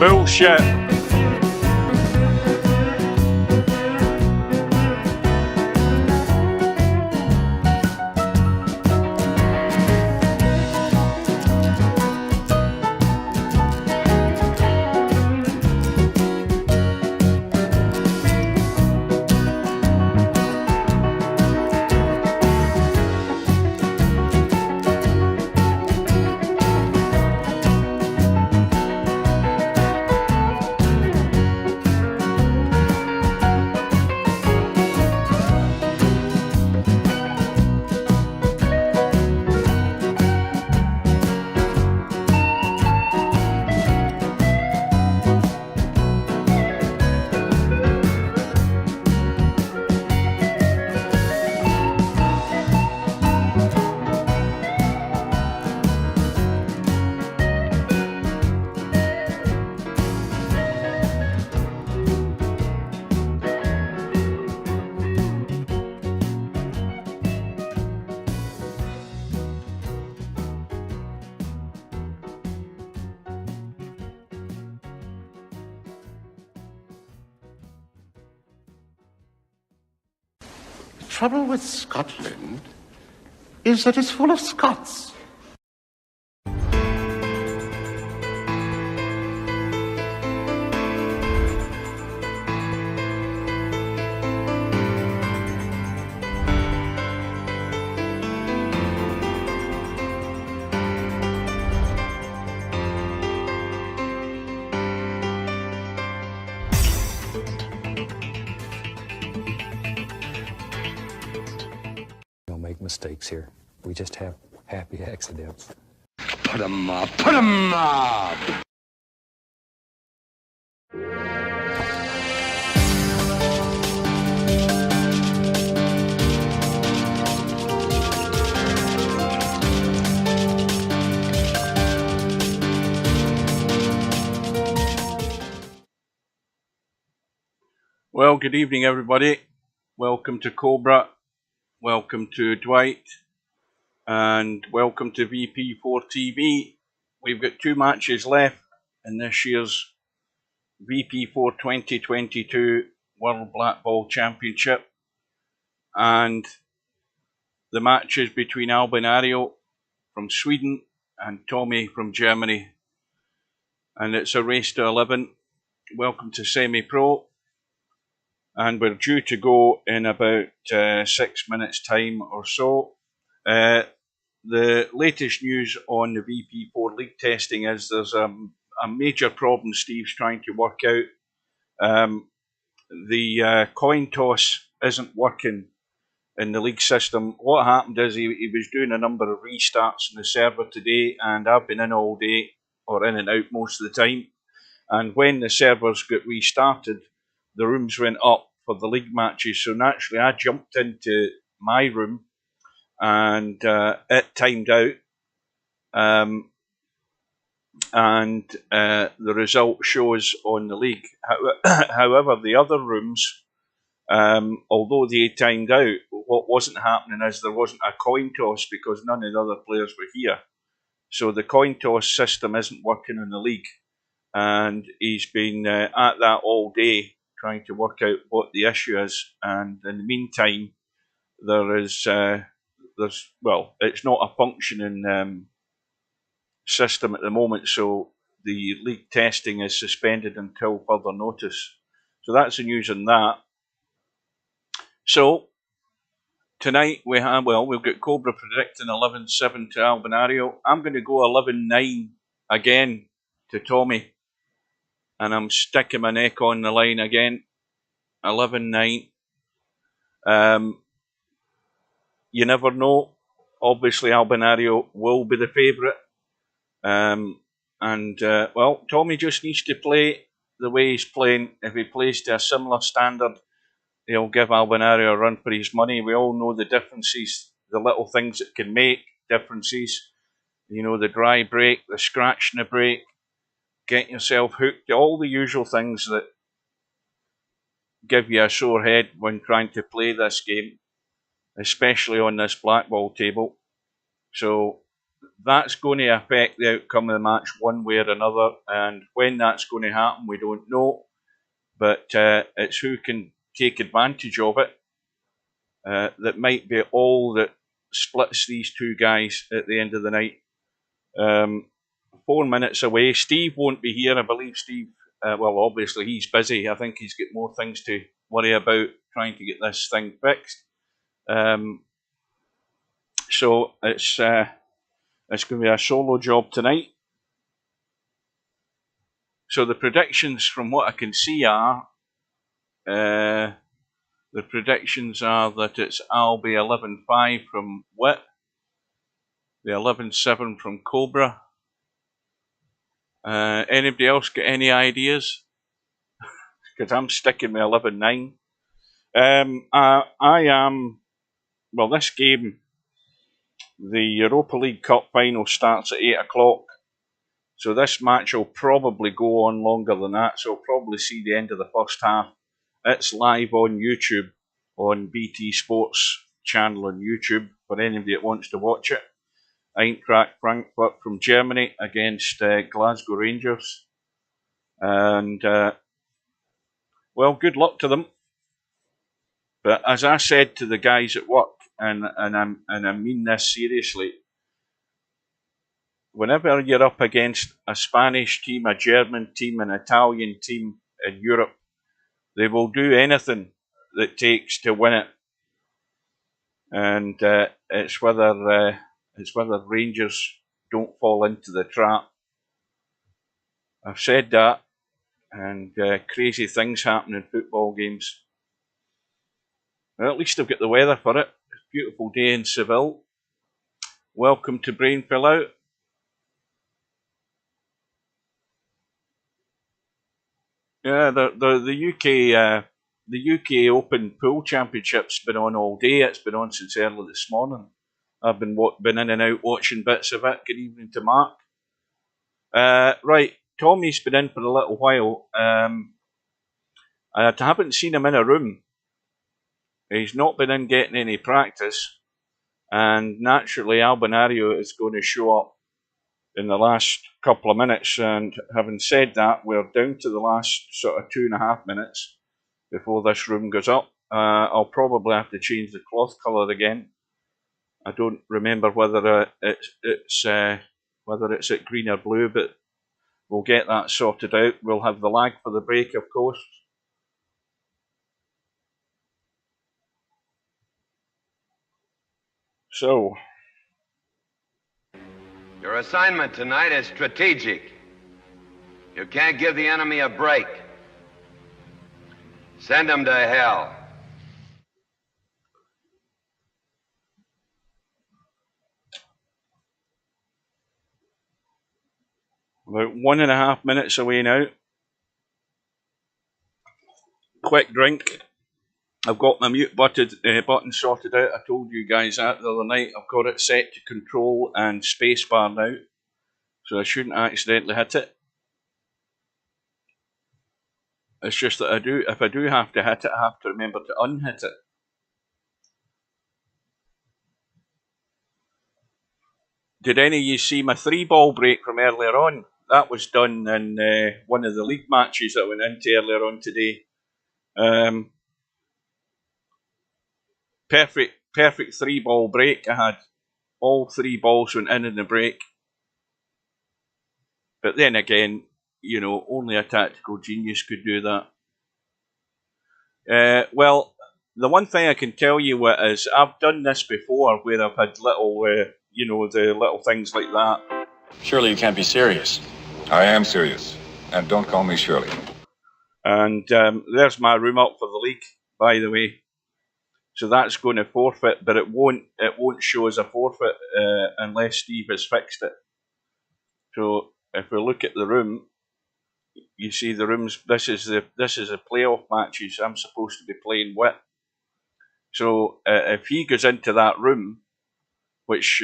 Bullshit. The trouble with Scotland is that it's full of Scots. Make mistakes here. We just have happy accidents. Put 'em up! Put 'em up! Well, good evening, everybody. Welcome to Cobra. Welcome to Dwight. And welcome to VP4 TV. We've got 2 matches left in this year's VP4 2022 World Black Ball Championship. And the match is between Albinario from Sweden and Tommyy from Germany. And it's a race to 11. Welcome to Semi-Pro. And we're due to go in about 6 minutes time or so. The latest news on the VP4 league testing is there's a major problem Steve's trying to work out. The coin toss isn't working in the league system. What happened is he was doing a number of restarts in the server today, and I've been in all day, or in and out most of the time. And when the servers got restarted, the rooms went up for the league matches. So naturally, I jumped into my room, and it timed out. And the result shows on the league. However, the other rooms, although they timed out, what wasn't happening is there wasn't a coin toss because none of the other players were here. So the coin toss system isn't working in the league. And he's been at that all day, trying to work out what the issue is. And in the meantime, there's it's not a functioning system at the moment, so the league testing is suspended until further notice. So that's the news on that. So tonight we've got Cobra predicting 11-7 to Albinario. I'm going to go 11-9 again to Tommyy. And I'm sticking my neck on the line again. 11-9. You never know. Obviously, Albinario will be the favourite. Tommyy just needs to play the way he's playing. If he plays to a similar standard, he'll give Albinario a run for his money. We all know the differences, the little things that can make differences. You know, the dry break, the scratch in the break, getting yourself hooked, all the usual things that give you a sore head when trying to play this game, especially on this black ball table. So that's going to affect the outcome of the match one way or another, and when that's going to happen, we don't know. But it's who can take advantage of it that might be all that splits these two guys at the end of the night. 4 minutes away. Steve won't be here. I believe Steve, well, obviously he's busy. I think he's got more things to worry about trying to get this thing fixed. So it's going to be a solo job tonight. So the predictions, from what I can see, are that it's Albi 11-5 from Wit, the 11-7 from Cobra. Anybody else got any ideas? Because I'm sticking with 11-9. I am. Well, this game, the Europa League Cup final, starts at 8 o'clock. So this match will probably go on longer than that. So we'll probably see the end of the first half. It's live on YouTube, on BT Sports channel on YouTube, for anybody that wants to watch it. Eintracht Frankfurt from Germany against Glasgow Rangers. And, well, good luck to them. But as I said to the guys at work, and I mean this seriously, whenever you're up against a Spanish team, a German team, an Italian team in Europe, they will do anything that takes to win it. And it's whether Rangers don't fall into the trap. I've said that, and crazy things happen in football games. Well, at least I've got the weather for it. It's a beautiful day in Seville. Welcome to Brain Fill Out. Yeah, the UK Open Pool Championship's been on all day. It's been on since early this morning. I've been in and out watching bits of it. Good evening to Mark. Right, Tommy's been in for a little while. I haven't seen him in a room. He's not been in getting any practice, and naturally Albinario is going to show up in the last couple of minutes. And having said that, we're down to the last sort of 2.5 minutes before this room goes up. I'll probably have to change the cloth colour again. I don't remember whether it's at green or blue, but we'll get that sorted out. We'll have the lag for the break, of course. So, your assignment tonight is strategic. You can't give the enemy a break. Send them to hell. about 1.5 minutes away now. Quick drink. I've got my mute button sorted out. I told you guys that the other night. I've got it set to control and spacebar now, so I shouldn't accidentally hit it. It's just that if I do have to hit it, I have to remember to unhit it. Did any of you see my 3-ball break from earlier on? That was done in one of the league matches that went into earlier on today. Perfect 3-ball break. I had all 3 balls went in the break. But then again, only a tactical genius could do that. Well, the one thing I can tell you is I've done this before, where I've had little, the little things like that. Surely you can't be serious. I am serious, and don't call me Shirley. And there's my room up for the league, by the way. So that's going to forfeit, but it won't show as a forfeit unless Steve has fixed it. So if we look at the room, you see the rooms. This is the playoff matches I'm supposed to be playing with. So if he goes into that room, which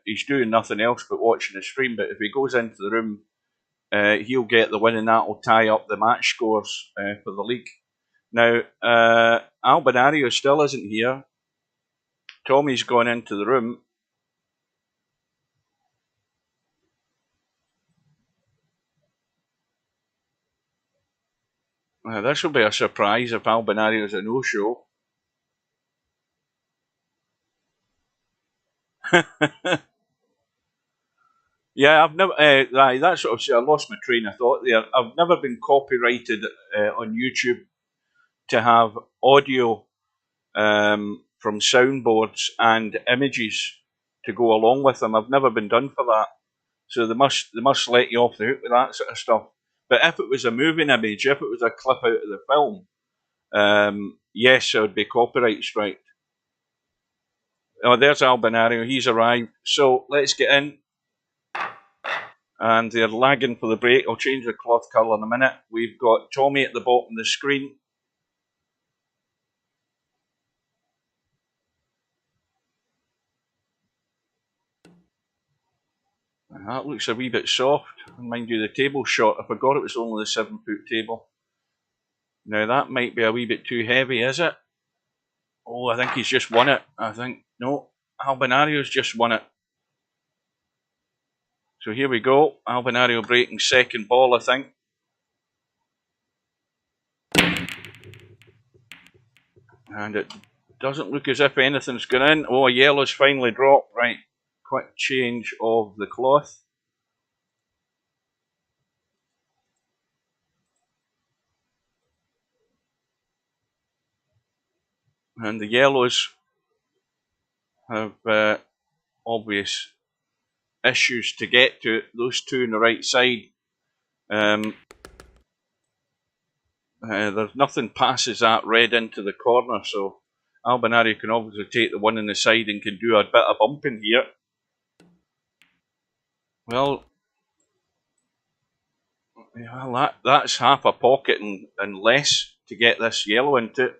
he's doing nothing else but watching the stream, but if he goes into the room, he'll get the win, and that will tie up the match scores for the league. Now, Albinario still isn't here. Tommy's gone into the room. This will be a surprise if Albinario is a no-show. Yeah, I've never. That's what I lost my train of thought there. I've never been copyrighted on YouTube to have audio from soundboards and images to go along with them. I've never been done for that, so they must let you off the hook with that sort of stuff. But if it was a moving image, if it was a clip out of the film, yes, it would be copyright strike. Oh, there's Albinario. He's arrived. So let's get in. And they're lagging for the break. I'll change the cloth colour in a minute. We've got Tommyy at the bottom of the screen. And that looks a wee bit soft. Mind you, the table's short. I forgot it was only the 7-foot table. Now that might be a wee bit too heavy, is it? Oh, I think he's just won it. No, Albinario's just won it. So here we go. Albinario breaking second ball, I think. And it doesn't look as if anything's gone in. Oh, a yellow's finally dropped. Right, quick change of the cloth. And the yellows have obvious issues to get to. Those two on the right side. There's nothing passes that red into the corner, so Albinario can obviously take the one on the side and can do a bit of bumping here. Well, that's half a pocket and less to get this yellow into it.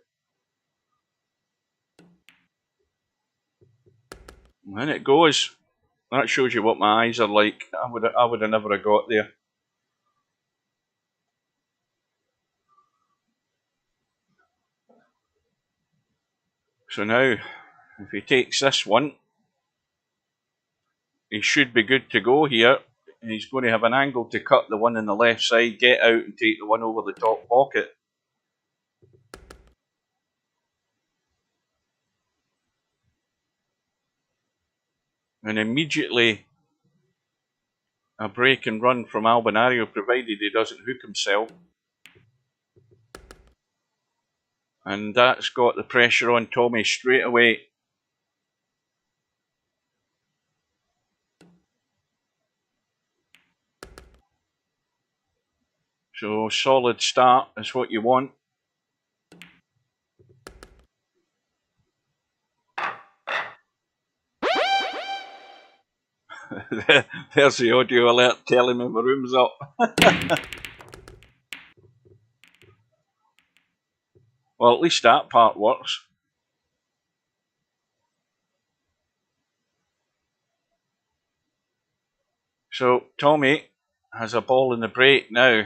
And it goes. That shows you what my eyes are like. I would have never have got there. So now, if he takes this one, he should be good to go here. He's going to have an angle to cut the one on the left side, get out and take the one over the top pocket. And immediately a break and run from Albinario, provided he doesn't hook himself. And that's got the pressure on Tommyy straight away. So solid start is what you want. There's the audio alert telling me my room's up. Well, at least that part works. So Tommyy has a ball in the break now.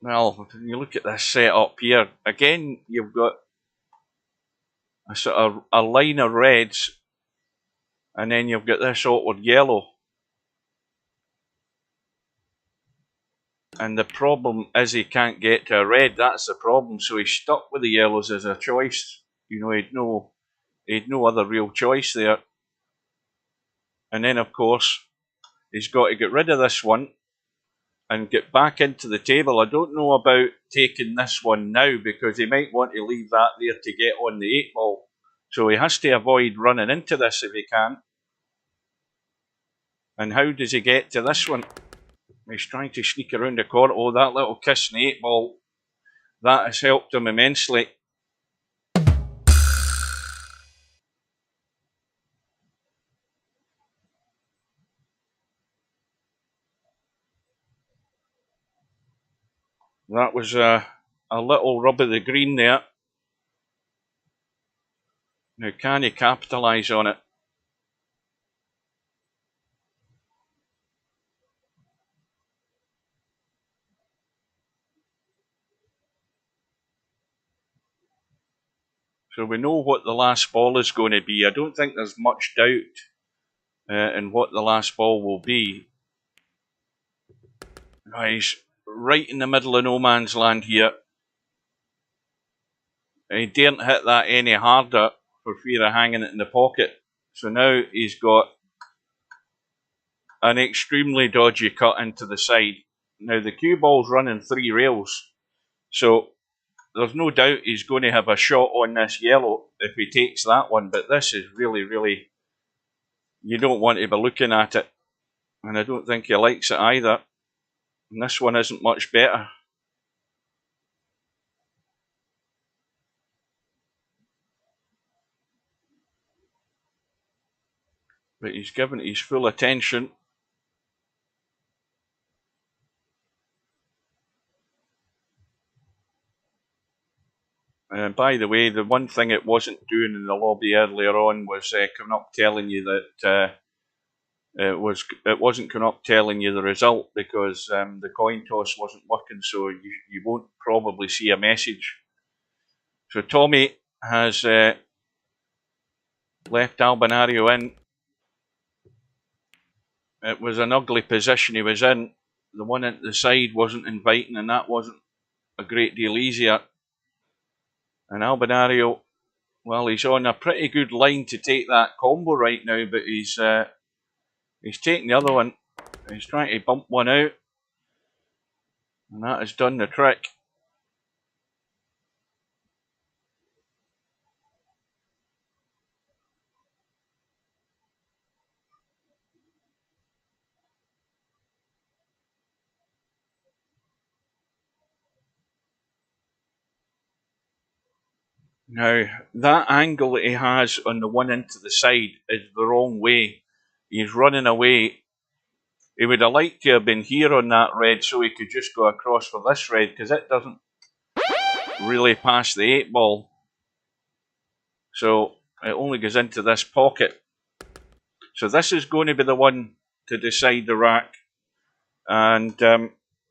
Well, when you look at this setup here, again, you've got a sort of a line of reds, and then you've got this awkward yellow. And the problem is he can't get to a red. That's the problem. So he's stuck with the yellows as a choice. You know, he'd no other real choice there. And then, of course, he's got to get rid of this one and get back into the table. I don't know about taking this one now, because he might want to leave that there to get on the 8-ball. So he has to avoid running into this if he can. And how does he get to this one? He's trying to sneak around the corner. Oh, that little kiss in the 8-ball. That has helped him immensely. That was a little rub of the green there. Now, can he capitalise on it? So we know what the last ball is going to be. I don't think there's much doubt in what the last ball will be. He's right in the middle of no man's land here. He daren't hit that any harder for fear of hanging it in the pocket. So now he's got an extremely dodgy cut into the side. Now the cue ball's running 3 rails, so there's no doubt he's going to have a shot on this yellow if he takes that one, but this is really, really, you don't want to be looking at it, and I don't think he likes it either. And this one isn't much better. But he's given it his full attention. And by the way, the one thing it wasn't doing in the lobby earlier on was coming up telling you that it wasn't coming up telling you the result because the coin toss wasn't working, so you won't probably see a message. So Tommyy has left Albinario in. It was an ugly position he was in. The one at the side wasn't inviting, and that wasn't a great deal easier. And Albinario, well, he's on a pretty good line to take that combo right now, but he's taking the other one. He's trying to bump one out, and that has done the trick. Now, that angle that he has on the one into the side is the wrong way. He's running away. He would have liked to have been here on that red so he could just go across for this red, because it doesn't really pass the 8 ball. So it only goes into this pocket. So this is going to be the one to decide the rack. And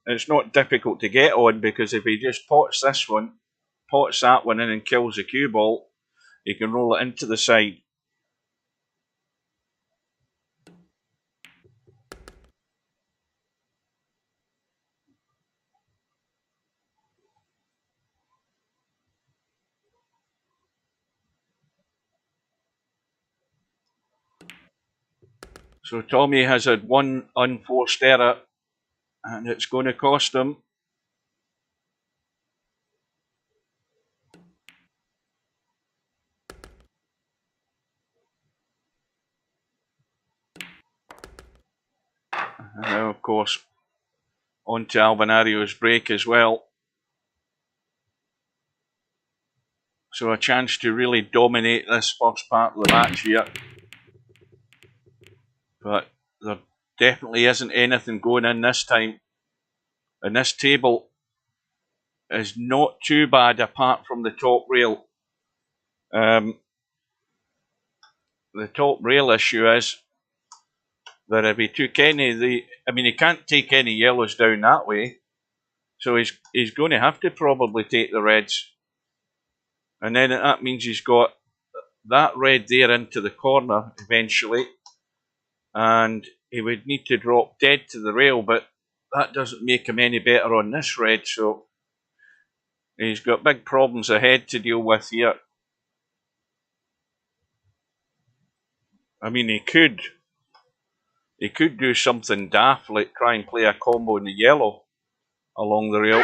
it's not difficult to get on, because if he just pots this one, pots that one in and kills the cue ball, he can roll it into the side. So Tommyy has had one unforced error, and it's going to cost him. And now, of course, on to Albinario's break as well. So a chance to really dominate this first part of the match here. But there definitely isn't anything going in this time. And this table is not too bad apart from the top rail. The top rail issue is that if he took any, he can't take any yellows down that way. So he's going to have to probably take the reds. And then that means he's got that red there into the corner eventually. And he would need to drop dead to the rail, but that doesn't make him any better on this red. So he's got big problems ahead to deal with here. I mean, he could do something daft, like try and play a combo in the yellow along the rail.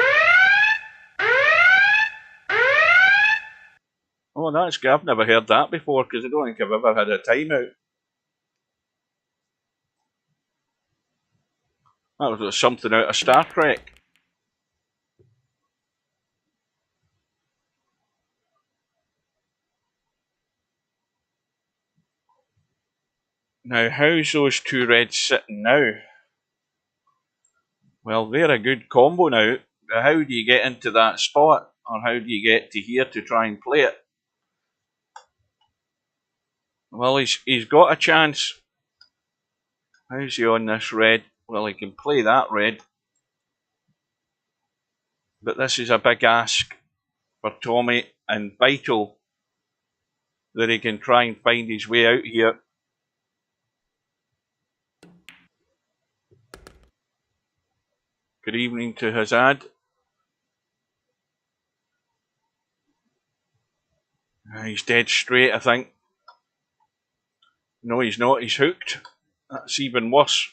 Oh, that's good. I've never heard that before, because I don't think I've ever had a timeout. That was something out of Star Trek. Now, how's those two reds sitting now? Well, they're a good combo now. How do you get into that spot? Or how do you get to here to try and play it? Well, he's got a chance. How's he on this red? Well, he can play that red. But this is a big ask for Tommyy, and vital that he can try and find his way out here. Good evening to Hazad. He's dead straight, I think. No, he's not. He's hooked. That's even worse.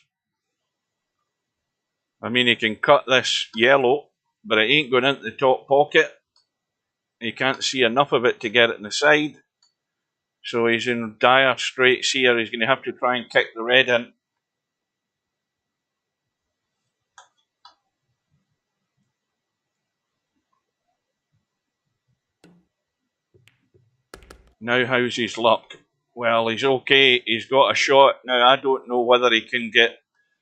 I mean, he can cut this yellow, but it ain't going into the top pocket. He can't see enough of it to get it in the side. So he's in dire straits here. He's going to have to try and kick the red in. Now how's his luck? Well, he's okay. He's got a shot. Now, I don't know whether he can get...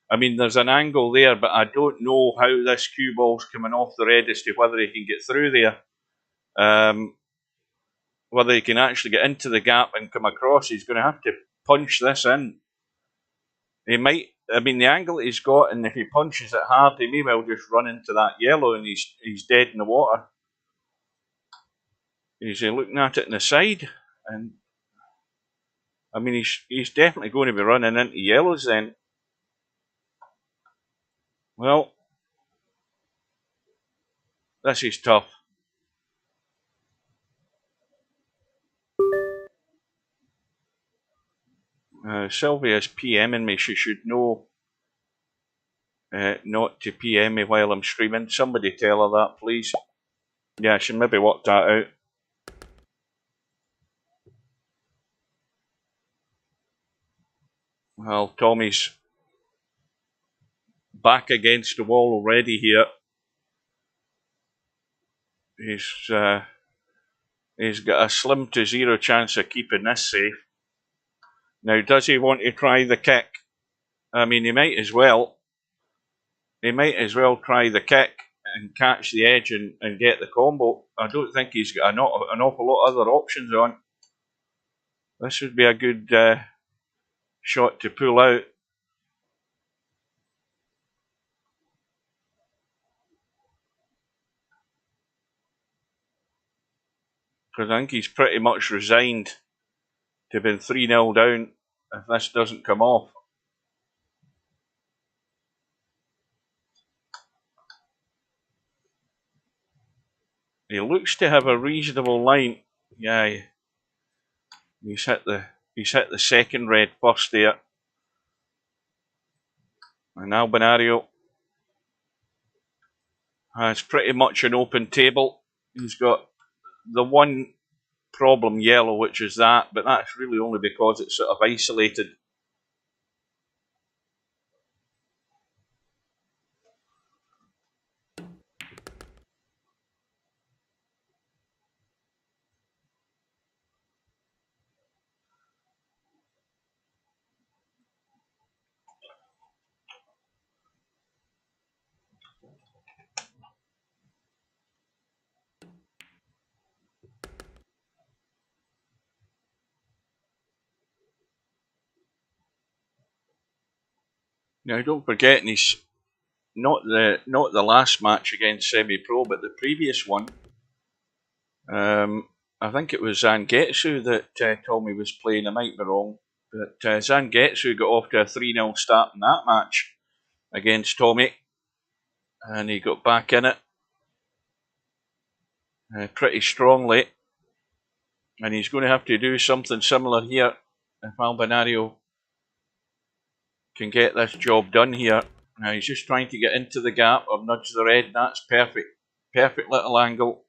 I mean, there's an angle there, but I don't know how this cue ball's coming off the red as to whether he can get through there. Whether he can actually get into the gap and come across. He's going to have to punch this in. He might... I mean, the angle he's got, and if he punches it hard, he may well just run into that yellow and he's dead in the water. He's looking at it in the side, and I mean, he's definitely going to be running into yellows then. Well, this is tough. Sylvia's PMing me. She should know not to PM me while I'm streaming. Somebody tell her that, please. Yeah, she maybe worked that out. Well, Tommy's back against the wall already here. He's got a slim to zero chance of keeping this safe. Now, does he want to try the kick? I mean, he might as well. He might as well try the kick and catch the edge and get the combo. I don't think he's got an awful lot of other options on. This would be a good shot to pull out. Because I think he's pretty much resigned to being 3-0 down if this doesn't come off. He looks to have a reasonable line. Yeah, he's hit the second red first there. And Albinario has pretty much an open table. He's got the one problem yellow, which is that, but that's really only because it's sort of isolated. Now, don't forget, he's not the last match against Semi-Pro, but the previous one. I think it was Zangetsu that Tommyy was playing. I might be wrong, but Zangetsu got off to a 3-0 start in that match against Tommyy, and he got back in it pretty strongly. And he's going to have to do something similar here if Albinario can get this job done here. Now he's just trying to get into the gap or nudge the red. That's perfect. Perfect little angle.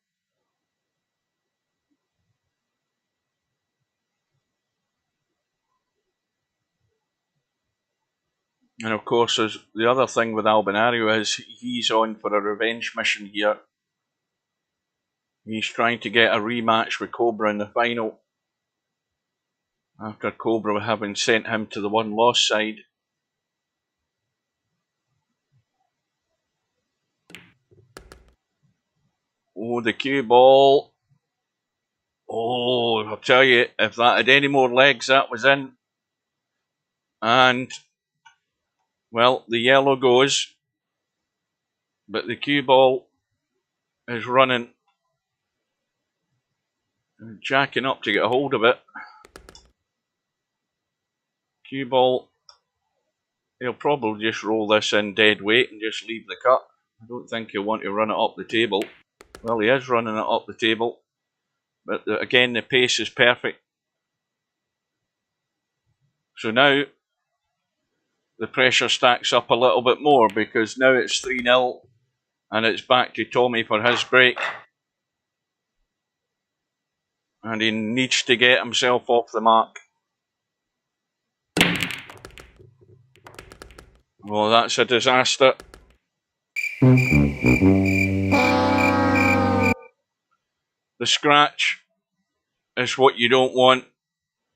And of course, the other thing with Albinario is he's on for a revenge mission here. He's trying to get a rematch with Cobra in the final. After Cobra having sent him to the one-loss side. Oh, the cue ball. Oh, I'll tell you, if that had any more legs, that was in. And, well, the yellow goes. But the cue ball is running. And jacking up to get a hold of it. Cue ball. He'll probably just roll this in dead weight and just leave the cut. I don't think he'll want to run it up the table. Well, he is running it up the table. But again, the pace is perfect. So now the pressure stacks up a little bit more because now it's 3-0 and it's back to Tommyy for his break. And he needs to get himself off the mark. Well, that's a disaster. The scratch is what you don't want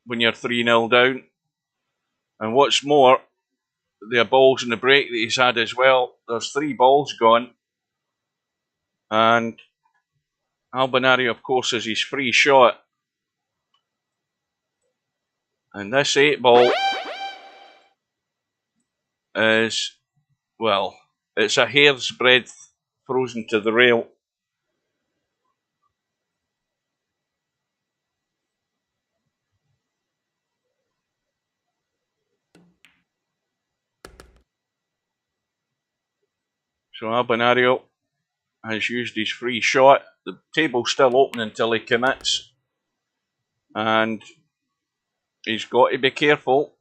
when you're 3-0 down. And what's more, the balls in the break that he's had as well, there's 3 balls gone. And Albinario, of course, is his free shot. And this 8 ball is, well, it's a hair's breadth frozen to the rail. So Albinario has used his free shot. The table's still open until he commits. And he's got to be careful.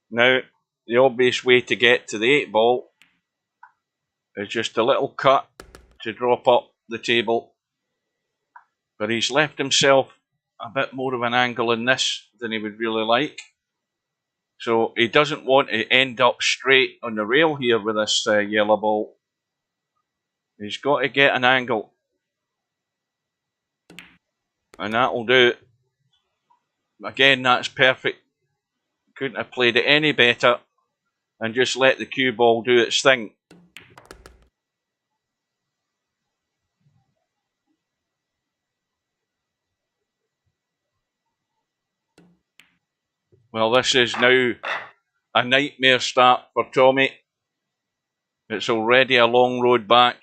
Now, the obvious way to get to the 8 ball is just a little cut to drop up the table. But he's left himself a bit more of an angle in this than he would really like. So he doesn't want to end up straight on the rail here with this yellow ball. He's got to get an angle. And that'll do it. Again, that's perfect. Couldn't have played it any better. And just let the cue ball do its thing. Well, this is now a nightmare start for Tommyy. It's already a long road back.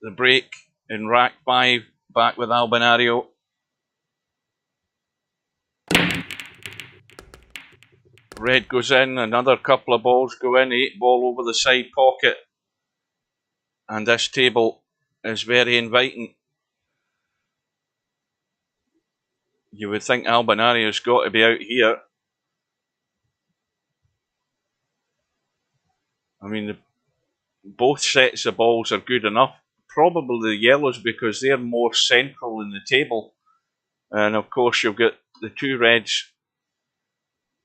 The break in rack 5, back with Albinario. Red goes in, another couple of balls go in, 8 ball over the side pocket. And this table is very inviting. You would think Albinario's got to be out here. I mean, both sets of balls are good enough. Probably the yellows because they're more central in the table. And of course you've got the 2 reds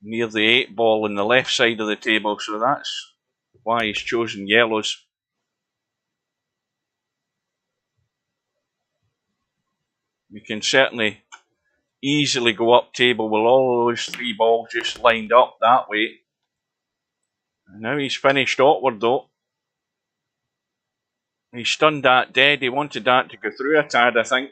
near the 8 ball on the left side of the table, so that's why he's chosen yellows. You can certainly easily go up table with all those 3 balls just lined up that way. And now he's finished awkward though. He stunned that dead. He wanted that to go through a tad, I think.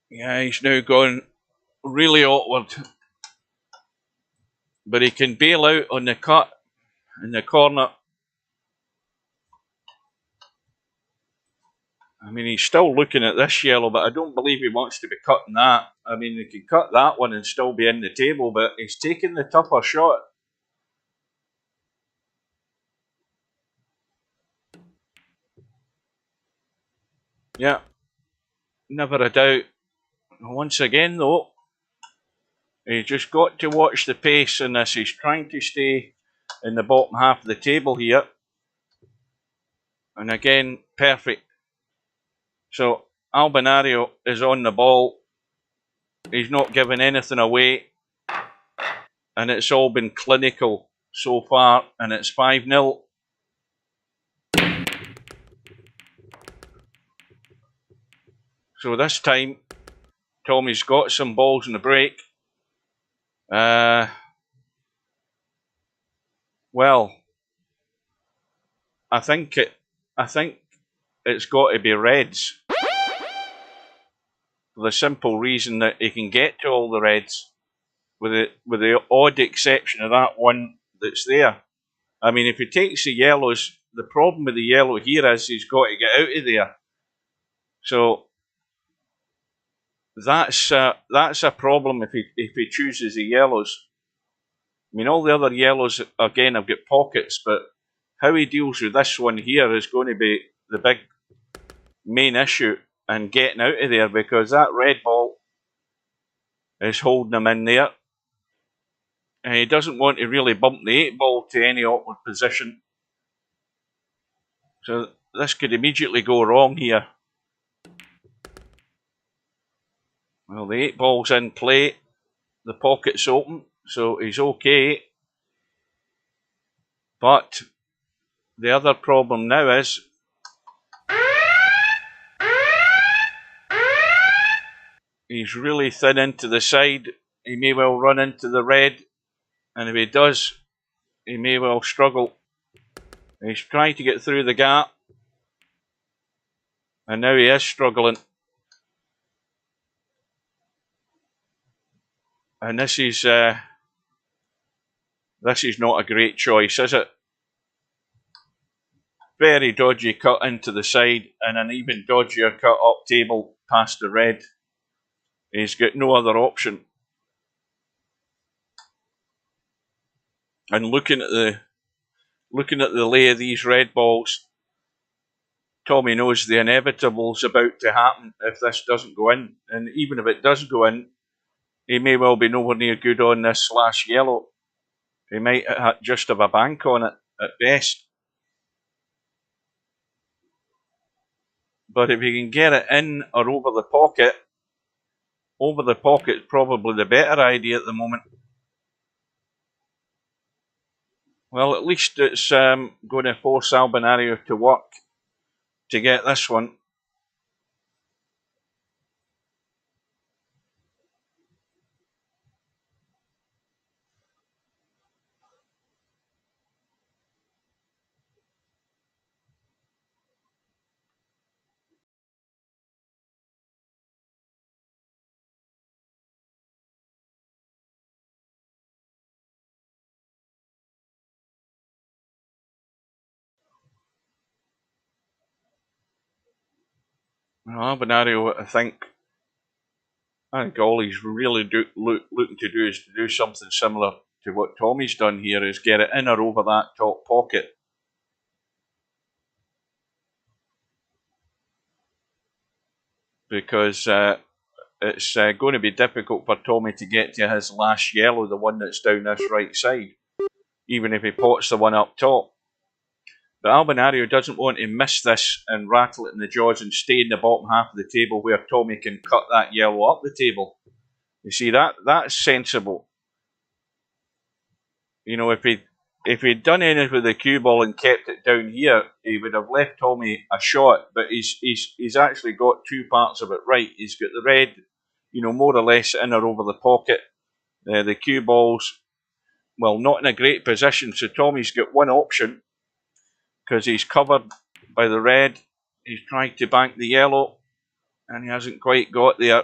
Yeah, he's now gone really awkward. But he can bail out on the cut in the corner. I mean, he's still looking at this yellow, but I don't believe he wants to be cutting that. I mean, he can cut that one and still be in the table, but he's taking the tougher shot. Yeah, never a doubt. Once again, though, he just got to watch the pace in this. He's trying to stay in the bottom half of the table here. And again, perfect. So, Albinario is on the ball. He's not giving anything away. And it's all been clinical so far. And it's 5-0. So this time, Tommy's got some balls in the break. Well, I think it's got to be reds. For the simple reason that he can get to all the reds, with the odd exception of that one that's there. I mean, if he takes the yellows, the problem with the yellow here is he's got to get out of there. So that's a problem if he chooses the yellows. I mean, all the other yellows, again, have got pockets, but how he deals with this one here is going to be the big main issue, and getting out of there, because that red ball is holding him in there. And he doesn't want to really bump the 8 ball to any awkward position. So this could immediately go wrong here. Well, the 8 ball's in play. The pocket's open, so he's okay. But the other problem now is he's really thin into the side. He may well run into the red, and if he does, he may well struggle. He's trying to get through the gap, and now he is struggling. And this is not a great choice, is it? Very dodgy cut into the side, and an even dodgier cut up table past the red. He's got no other option. And looking at the lay of these red balls, Tommy knows the inevitable's about to happen if this doesn't go in. And even if it does go in, he may well be nowhere near good on this slash yellow. He might just have a bank on it at best. But if he can get it in or over the pocket's probably the better idea at the moment. Well, at least it's going to force Albinario to work to get this one. Well, Albinario, I think all he's really looking to do is to do something similar to what Tommy's done here, is get it in or over that top pocket. Because it's going to be difficult for Tommy to get to his last yellow, the one that's down this right side, even if he pots the one up top. But Albinario doesn't want to miss this and rattle it in the jaws and stay in the bottom half of the table where Tommy can cut that yellow up the table. You see, that's sensible. You know, if he'd done anything with the cue ball and kept it down here, he would have left Tommy a shot. But he's actually got two parts of it right. He's got the red, more or less in or over the pocket. The cue ball's, well, not in a great position. So Tommy's got one option, because he's covered by the red. He's trying to bank the yellow, and he hasn't quite got there.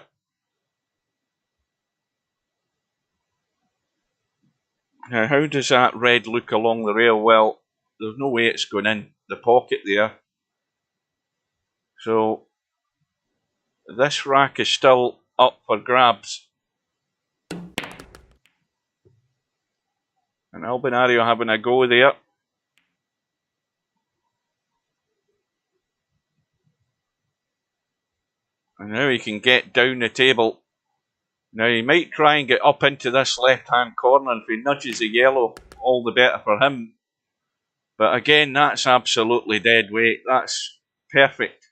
Now, how does that red look along the rail? Well, there's no way it's going in the pocket there. So this rack is still up for grabs. And Albinario having a go there. And now he can get down the table. Now he might try and get up into this left-hand corner. If he nudges the yellow, all the better for him. But again, that's absolutely dead weight. That's perfect.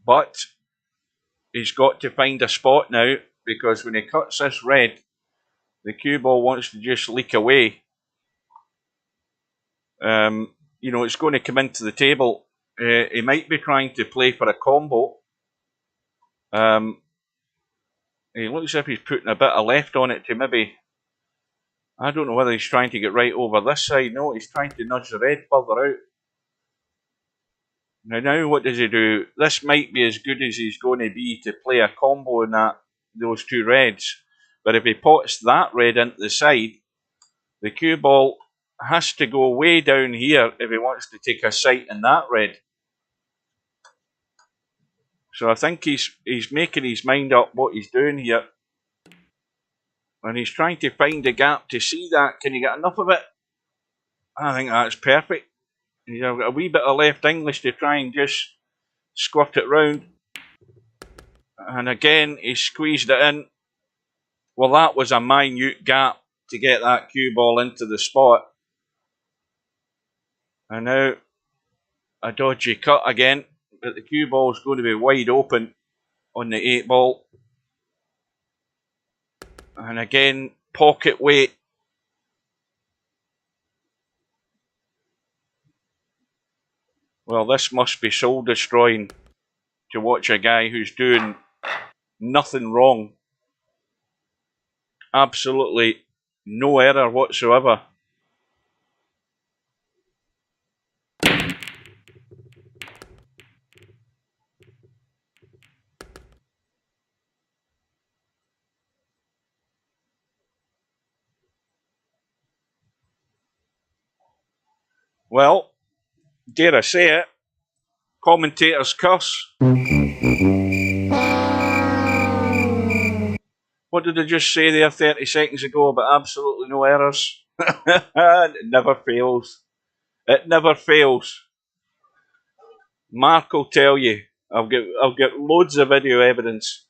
But he's got to find a spot now, because when he cuts this red, the cue ball wants to just leak away. It's going to come into the table. He might be trying to play for a combo. He looks as if he's putting a bit of left on it to maybe... I don't know whether he's trying to get right over this side. No, he's trying to nudge the red further out. Now what does he do? This might be as good as he's going to be to play a combo in those two reds. But if he pots that red into the side, the cue ball has to go way down here if he wants to take a sight in that red. So I think he's making his mind up what he's doing here. And he's trying to find a gap to see that. Can you get enough of it? I think that's perfect. He's got a wee bit of left English to try and just squirt it round. And again, he squeezed it in. Well, that was a minute gap to get that cue ball into the spot. And now a dodgy cut again, but the cue ball is going to be wide open on the 8 ball. And again, pocket weight. Well, this must be soul destroying to watch a guy who's doing nothing wrong. Absolutely no error whatsoever. Well, dare I say it, commentators curse. What did I just say there 30 seconds ago about absolutely no errors? It never fails. It never fails. Mark will tell you. I've got loads of video evidence.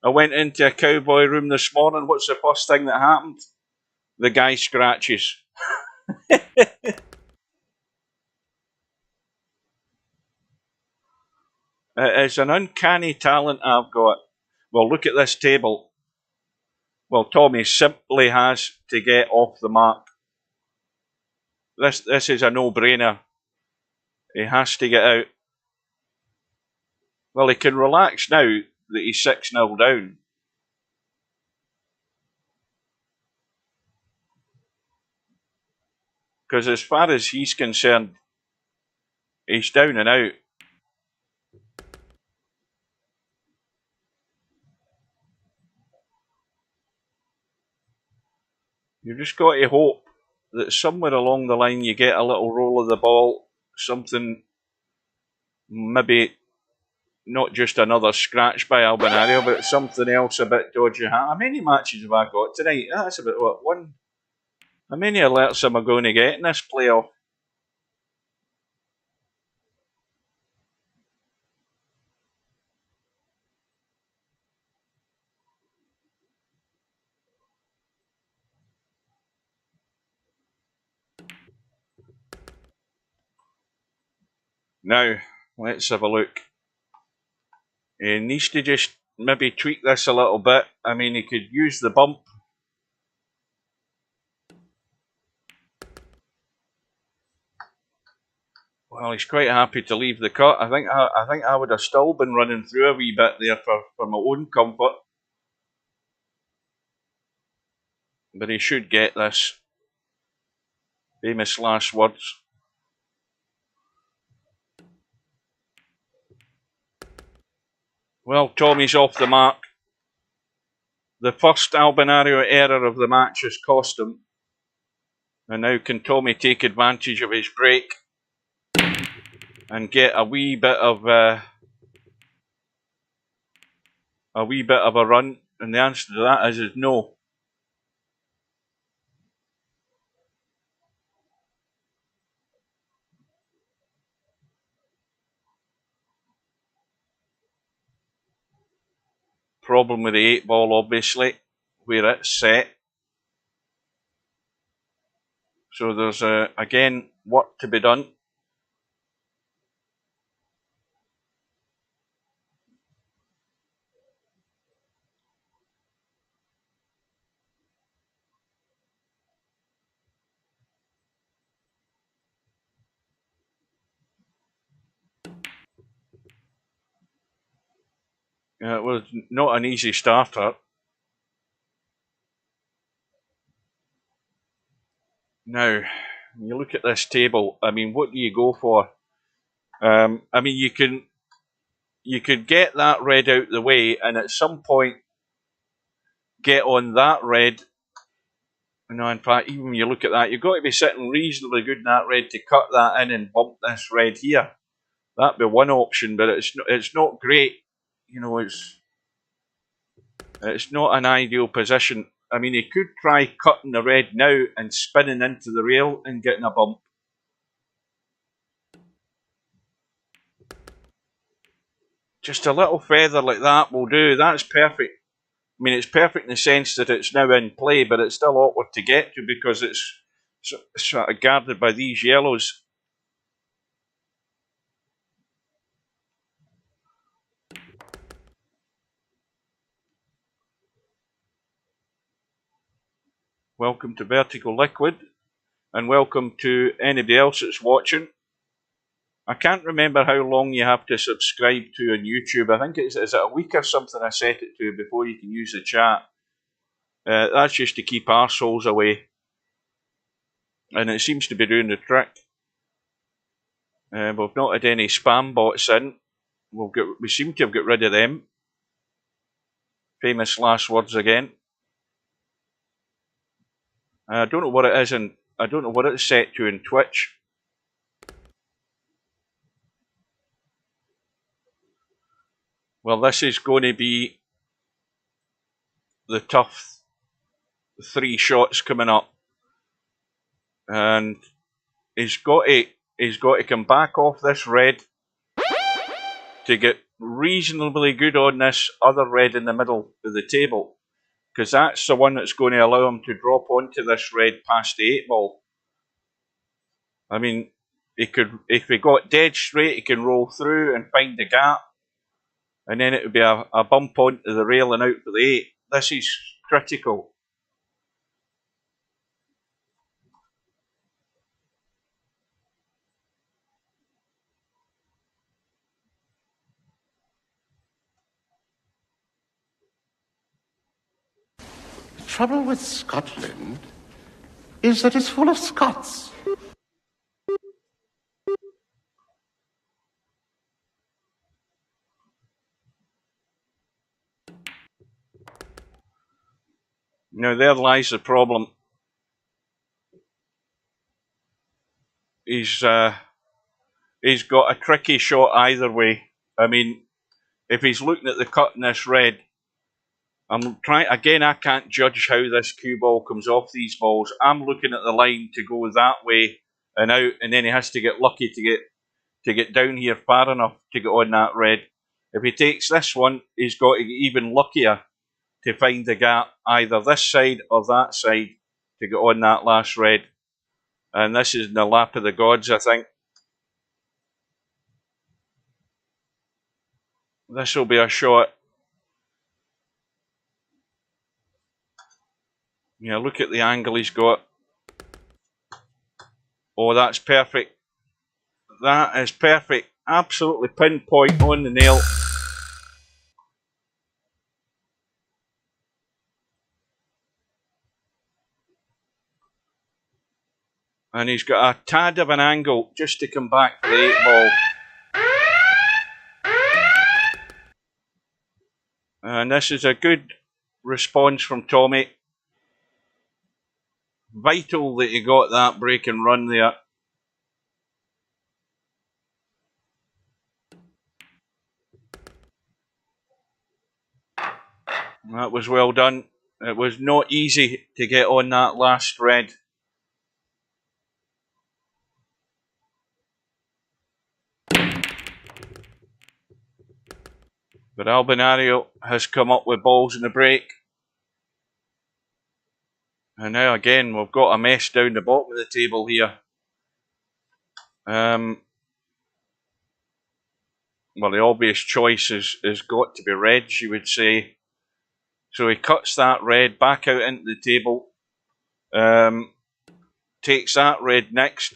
I went into a cowboy room this morning. What's the first thing that happened? The guy scratches. It's an uncanny talent I've got. Well, look at this table. Well, Tommyy simply has to get off the mark. This is a no-brainer. He has to get out. Well, he can relax now that he's 6-0 down. Because as far as he's concerned, he's down and out. You've just got to hope that somewhere along the line you get a little roll of the ball, something, maybe not just another scratch by Albinario, but something else a bit dodgy. How many matches have I got tonight? That's about what, one? How many alerts am I going to get in this playoff? Now, let's have a look. He needs to just maybe tweak this a little bit. I mean, he could use the bump. Well, he's quite happy to leave the cut. I think I would have still been running through a wee bit there for my own comfort. But he should get this. Famous last words. Well, Tommy's off the mark. The first Albinario error of the match has cost him. And now can Tommyy take advantage of his break and get a wee bit of a run? And the answer to that is no. Problem with the 8 ball, obviously, where it's set. So there's, again, work to be done. It was not an easy starter. Now, when you look at this table, I mean, what do you go for? I mean, you could get that red out the way, and at some point get on that red. No, in fact, even when you look at that, you've got to be sitting reasonably good in that red to cut that in and bump this red here. That'd be one option, but it's not great. You know, it's not an ideal position. I mean, he could try cutting the red now and spinning into the rail and getting a bump. Just a little feather like that will do. That's perfect. I mean, it's perfect in the sense that it's now in play, but it's still awkward to get to because it's sort of guarded by these yellows. Welcome to Vertical Liquid, and welcome to anybody else that's watching. I can't remember how long you have to subscribe to on YouTube. I think is it a week or something I set it to before you can use the chat. That's just to keep arseholes away. And it seems to be doing the trick. We've not had any spam bots in. We seem to have got rid of them. Famous last words again. I don't know what it is, and I don't know what it's set to in Twitch. Well, this is going to be the tough 3 shots coming up, and he's got to come back off this red to get reasonably good on this other red in the middle of the table, because that's the one that's going to allow him to drop onto this red past the 8 ball. I mean, he could, if he got dead straight, he can roll through and find the gap, and then it would be a bump onto the rail and out for the 8. This is critical. The trouble with Scotland is that it's full of Scots. Now there lies the problem. He's got a tricky shot either way. I mean, if he's looking at the cut in this red, I'm trying again. I can't judge how this cue ball comes off these balls. I'm looking at the line to go that way and out, and then he has to get lucky to get down here far enough to get on that red. If he takes this one, he's got to get even luckier to find the gap either this side or that side to get on that last red. And this is in the lap of the gods, I think. This will be a shot. Yeah, look at the angle he's got. Oh, that's perfect. That is perfect. Absolutely pinpoint on the nail. And he's got a tad of an angle just to come back to the 8 ball. And this is a good response from Tommyy. Vital that he got that break and run there. That was well done. It was not easy to get on that last red. But Albinario has come up with balls in the break. And now again, we've got a mess down the bottom of the table here. Well, the obvious choice is got to be red, you would say. So he cuts that red back out into the table. Takes that red next.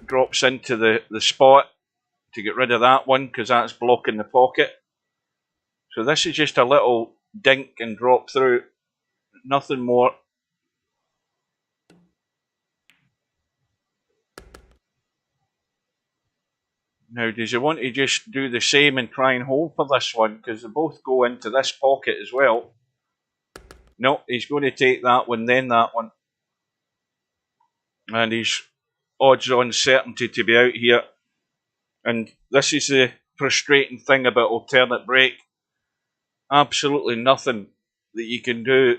Drops into the spot to get rid of that one because that's blocking the pocket. So this is just a little dink and drop through. Nothing more. Now, does he want to just do the same and try and hold for this one? Because they both go into this pocket as well. No, he's going to take that one, then that one. And he's odds-on certainty to be out here. And this is the frustrating thing about alternate break. Absolutely nothing that you can do.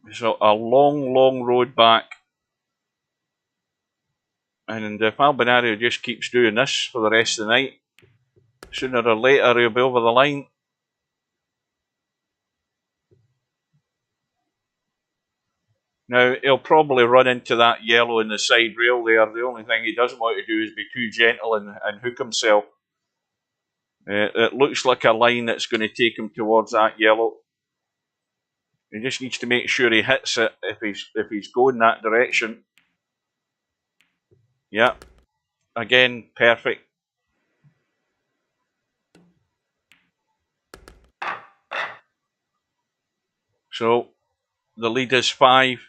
It's a long, long road back. And if Albinario just keeps doing this for the rest of the night, sooner or later he'll be over the line. Now, he'll probably run into that yellow in the side rail there. The only thing he doesn't want to do is be too gentle and hook himself. It looks like a line that's going to take him towards that yellow. He just needs to make sure he hits it if he's going that direction. Yeah. Again, perfect. So, the lead is 5.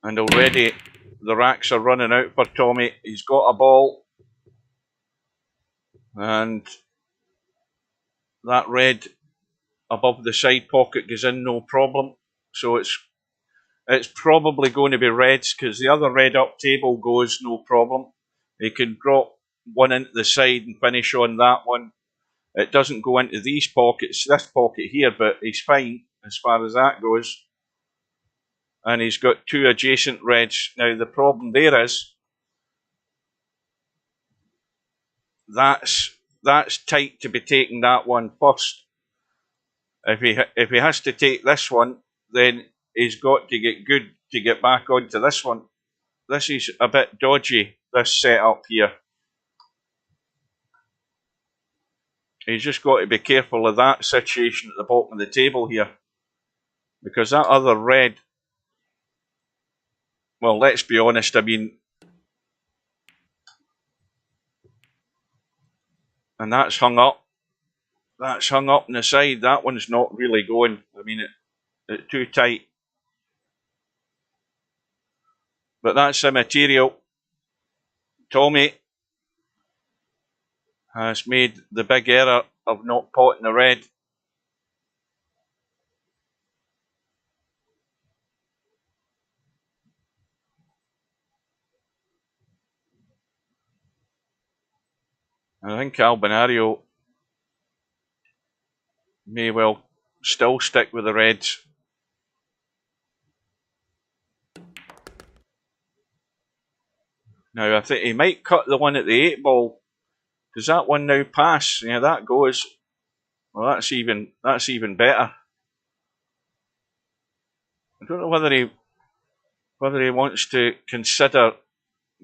And already the racks are running out for Tommyy. He's got a ball. And that red above the side pocket goes in no problem. So it's probably going to be reds because the other red up table goes no problem. He can drop one into the side and finish on that one. It doesn't go into these pockets, this pocket here, but he's fine as far as that goes. And he's got 2 adjacent reds. Now the problem there is that's tight to be taking that one first. If he has to take this one, then he's got to get good to get back onto this one. This is a bit dodgy, this setup here. He's just got to be careful of that situation at the bottom of the table here. Because that other red, well, let's be honest, I mean, and that's hung up. That's hung up on the side. That one's not really going. I mean, it's too tight. But that's the material. Tommyy has made the big error of not potting the red. I think Albinario may well still stick with the reds. Now, I think he might cut the one at the 8 ball. Does that one now pass? Yeah, that goes. Well, that's even better. I don't know whether he wants to consider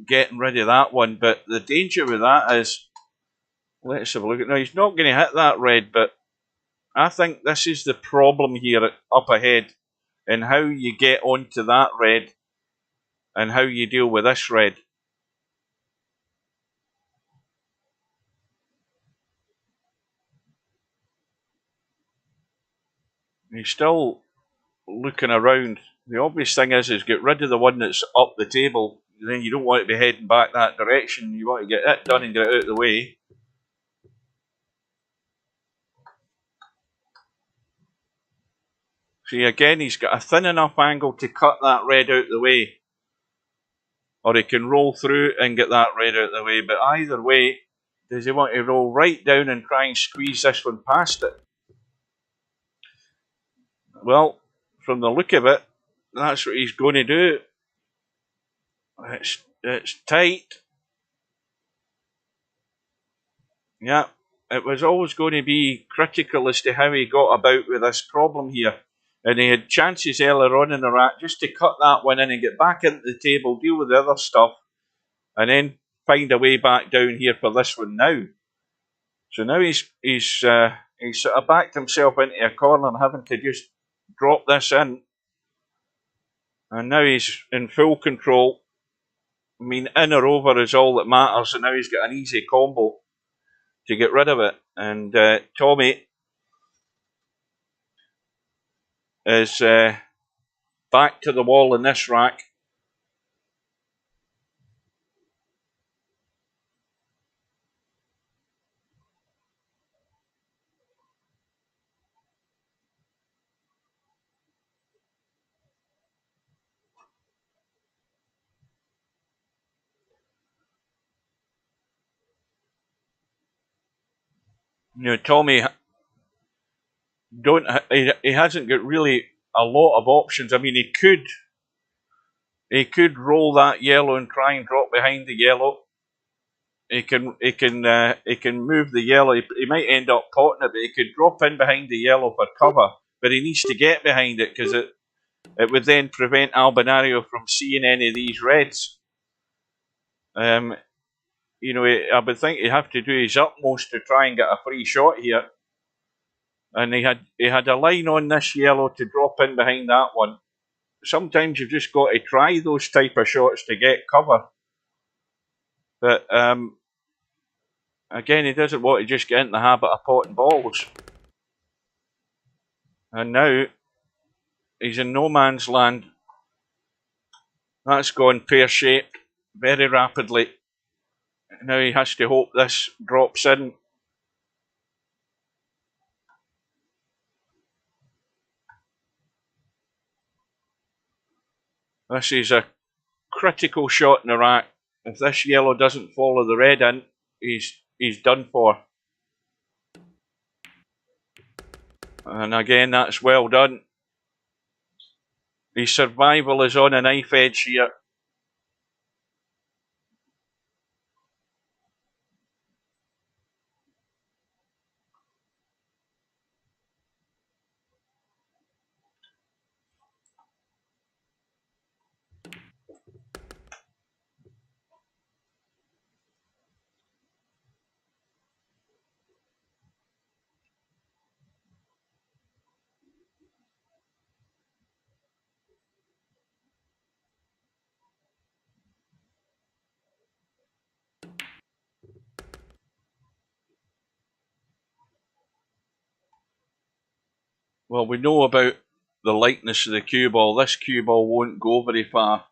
getting rid of that one, but the danger with that is, let's have a look at. Now, he's not going to hit that red, but I think this is the problem here up ahead, in how you get onto that red and how you deal with this red. He's still looking around. The obvious thing is get rid of the one that's up the table. Then you don't want to be heading back that direction. You want to get it done and get it out of the way. See, again, he's got a thin enough angle to cut that red out of the way. Or he can roll through and get that red out of the way. But either way, does he want to roll right down and try and squeeze this one past it? Well, from the look of it, that's what he's going to do. It's tight. Yeah, it was always going to be critical as to how he got about with this problem here. And he had chances earlier on in the rack just to cut that one in and get back into the table, deal with the other stuff, and then find a way back down here for this one now. So now he's sort of backed himself into a corner and having to just drop this in. And now he's in full control. I mean, in or over is all that matters, and now he's got an easy combo to get rid of it. And Tommyy is back to the wall in this rack. Tommyy he hasn't got really a lot of options. I mean, he could roll that yellow and try and drop behind the yellow. He can move the yellow. He might end up potting it, but he could drop in behind the yellow for cover. But he needs to get behind it because it would then prevent Albinario from seeing any of these reds. I would think he'd have to do his utmost to try and get a free shot here. And he had a line on this yellow to drop in behind that one. Sometimes you've just got to try those type of shots to get cover. But again, he doesn't want to just get into the habit of potting balls. And now he's in no man's land. That's gone pear-shaped very rapidly. Now he has to hope this drops in. This is a critical shot in the rack. If this yellow doesn't follow the red in, he's done for. And again, that's well done. His survival is on a knife edge here. Well, we know about the lightness of the cue ball. This cue ball won't go very far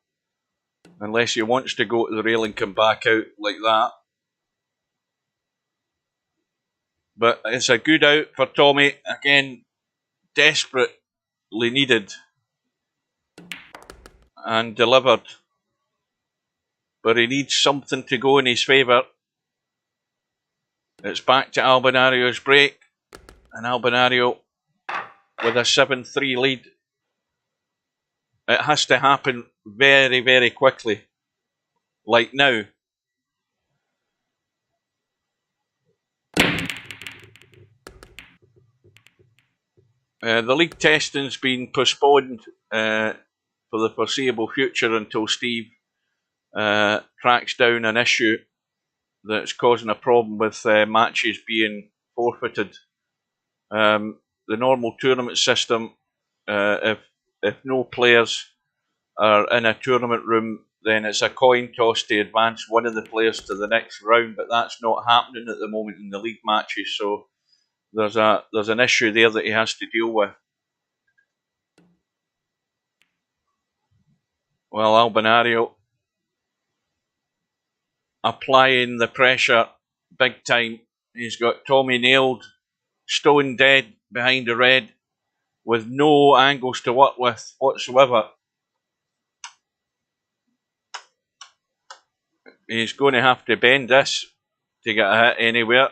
unless he wants to go to the rail and come back out like that. But it's a good out for Tommyy. Again, desperately needed and delivered. But he needs something to go in his favour. It's back to Albinario's break. And Albinario with a 7-3 lead. It has to happen very, very quickly. Like now. The league testing's been postponed for the foreseeable future until Steve tracks down an issue that's causing a problem with matches being forfeited. The normal tournament system, if no players are in a tournament room, then it's a coin toss to advance one of the players to the next round, but that's not happening at the moment in the league matches, so there's an issue there that he has to deal with. Well, Albinario applying the pressure big time. He's got Tommyy nailed, stone dead behind the red, with no angles to work with whatsoever. He's going to have to bend this to get a hit anywhere.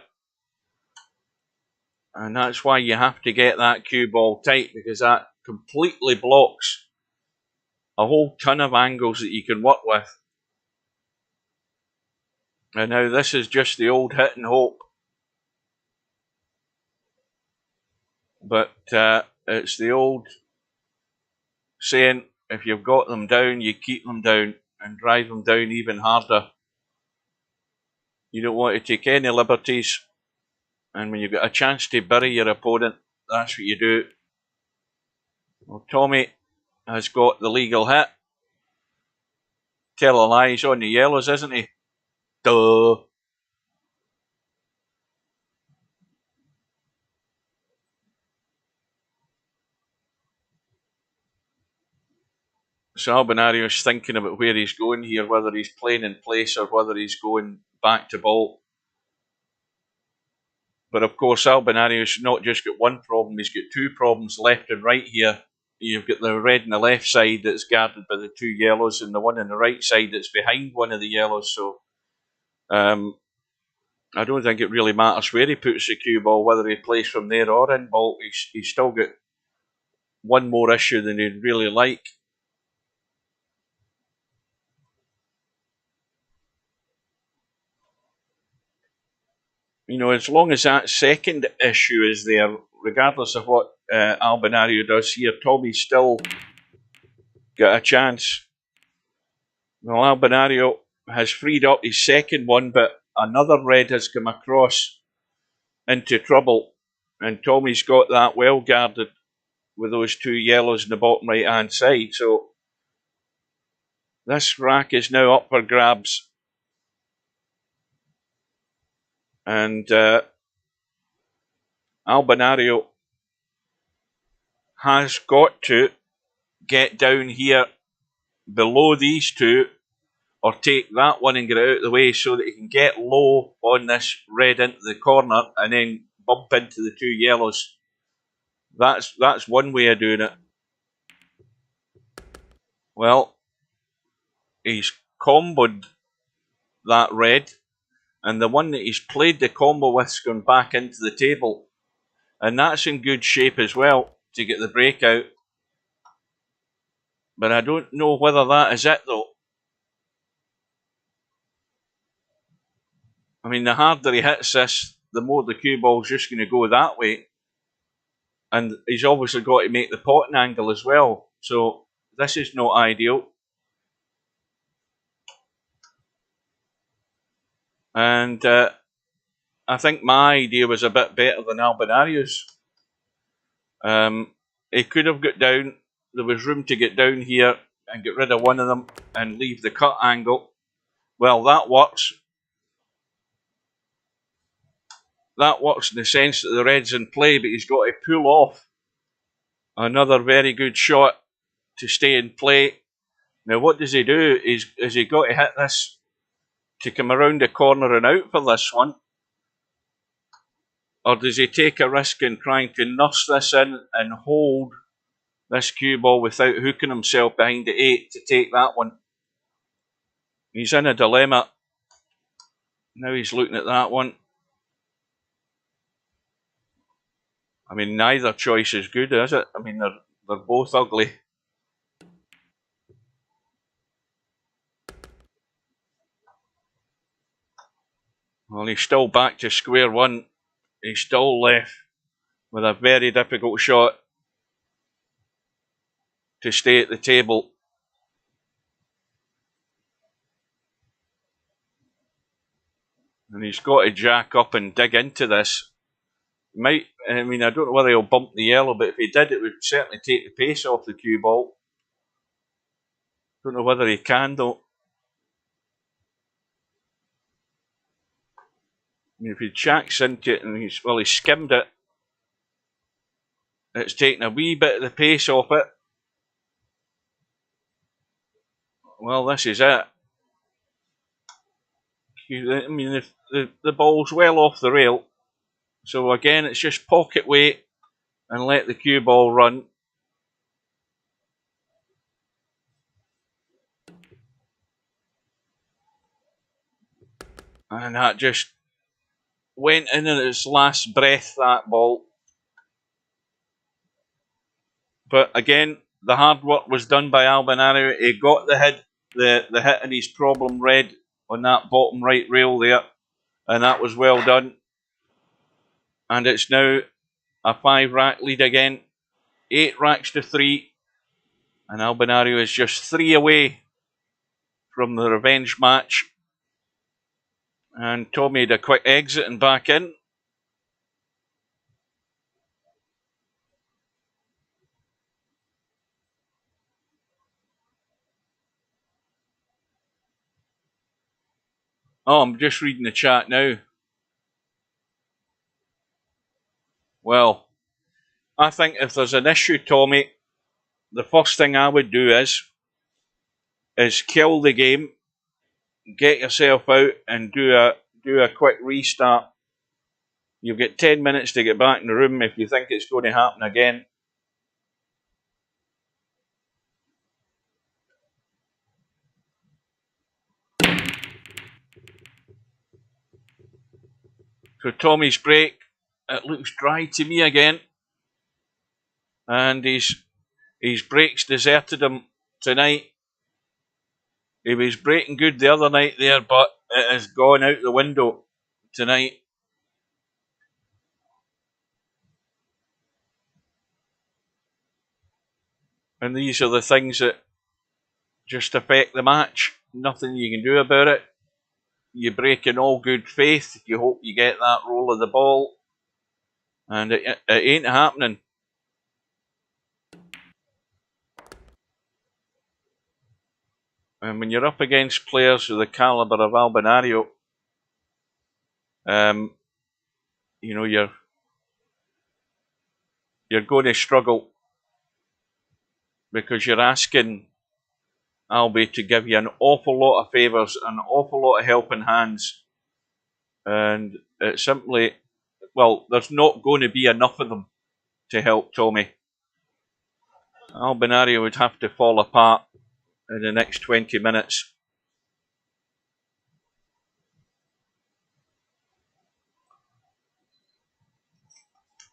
And that's why you have to get that cue ball tight, because that completely blocks a whole ton of angles that you can work with. And now this is just the old hit and hope. But it's the old saying, if you've got them down, you keep them down and drive them down even harder. You don't want to take any liberties. And when you've got a chance to bury your opponent, that's what you do. Well, Tommyy has got the legal hit. Tell a lie, he's on the yellows, isn't he? Duh. So Albinario's thinking about where he's going here, whether he's playing in place or whether he's going back to ball. But of course, Albinario's not just got one problem, he's got two problems left and right here. You've got the red on the left side that's guarded by the two yellows, and the one on the right side that's behind one of the yellows. So I don't think it really matters where he puts the cue ball, whether he plays from there or in ball. He's still got one more issue than he'd really like. You know, as long as that second issue is there, regardless of what Albinario does here, Tommy's still got a chance. Well, Albinario has freed up his second one, but another red has come across into trouble, and Tommy's got that well guarded with those two yellows in the bottom right hand side. So this rack is now up for grabs, and Albinario has got to get down here below these two, or take that one and get it out of the way so that he can get low on this red into the corner and then bump into the two yellows. That's one way of doing it. Well, he's comboed that red, and the one that he's played the combo with's gone back into the table, and that's in good shape as well to get the breakout. But I don't know whether that is it though. I mean, the harder he hits this, the more the cue ball's just going to go that way. And he's obviously got to make the potting angle as well. So this is not ideal. And I think my idea was a bit better than Albinario's. He could have got down. There was room to get down here and get rid of one of them and leave the cut angle. Well, that works. That works in the sense that the red's in play, but he's got to pull off another very good shot to stay in play. Now, what does he do? Is he got to hit this to come around the corner and out for this one? Or does he take a risk in trying to nurse this in and hold this cue ball without hooking himself behind the 8 to take that one? He's in a dilemma. Now he's looking at that one. I mean, neither choice is good, is it? I mean, they're both ugly. Well, he's still back to square one. He's still left with a very difficult shot to stay at the table. And he's got to jack up and dig into this. I don't know whether he'll bump the yellow, but if he did, it would certainly take the pace off the cue ball. Don't know whether he can, though. I mean, if he jacks into it and he skimmed it, it's taken a wee bit of the pace off it. Well, this is it. I mean, the ball's well off the rail. So again, it's just pocket weight and let the cue ball run. And that just went in at its last breath, that ball. But again, the hard work was done by Albinario. He got the hit in his problem red on that bottom right rail there, and that was well done. And it's now a 5-rack lead again, 8 racks to 3, and Albinario is just 3 away from the revenge match. And Tommyy had a quick exit and back in. Oh, I'm just reading the chat now. Well, I think if there's an issue, Tommyy, the first thing I would do is kill the game, get yourself out, and do a quick restart. You've got 10 minutes to get back in the room if you think it's going to happen again. So Tommy's break, it looks dry to me again. And his breaks deserted him tonight. He was breaking good the other night there, but it has gone out the window tonight. And these are the things that just affect the match. Nothing you can do about it. You break in all good faith. You hope you get that roll of the ball. And it ain't happening. And when you're up against players of the calibre of Albinario, you know, you're going to struggle because you're asking Albi to give you an awful lot of favours, an awful lot of helping hands. And it simply, well, there's not going to be enough of them to help Tommyy. Albinario would have to fall apart in the next 20 minutes.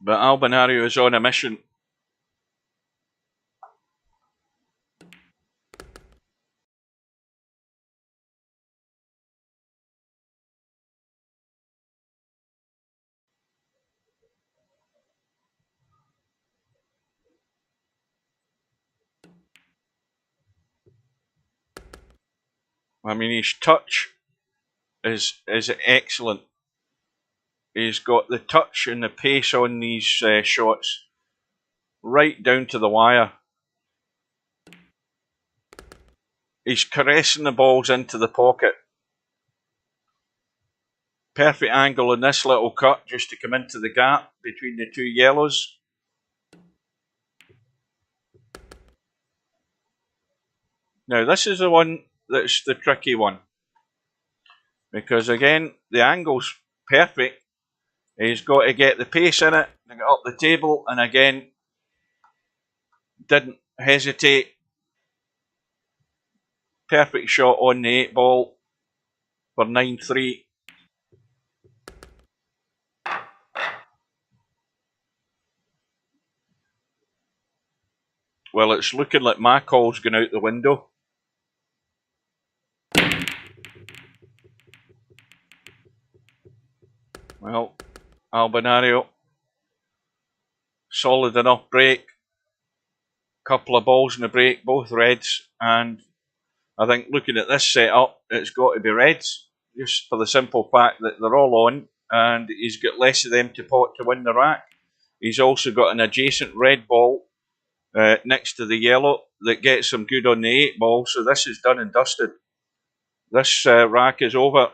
But Albinario is on a mission. I mean, his touch is excellent. He's got the touch and the pace on these shots right down to the wire. He's caressing the balls into the pocket. Perfect angle in this little cut just to come into the gap between the two yellows. Now this is the one that's the tricky one. Because again, the angle's perfect. He's got to get the pace in it, to get up the table, and again, didn't hesitate. Perfect shot on the 8 ball for 9-3. Well, it's looking like my call's going out the window. Well, Albinario, solid enough break. Couple of balls in the break, both reds, and I think looking at this setup, it's got to be reds, just for the simple fact that they're all on, and he's got less of them to pot to win the rack. He's also got an adjacent red ball next to the yellow that gets him good on the 8 ball, so this is done and dusted. This rack is over.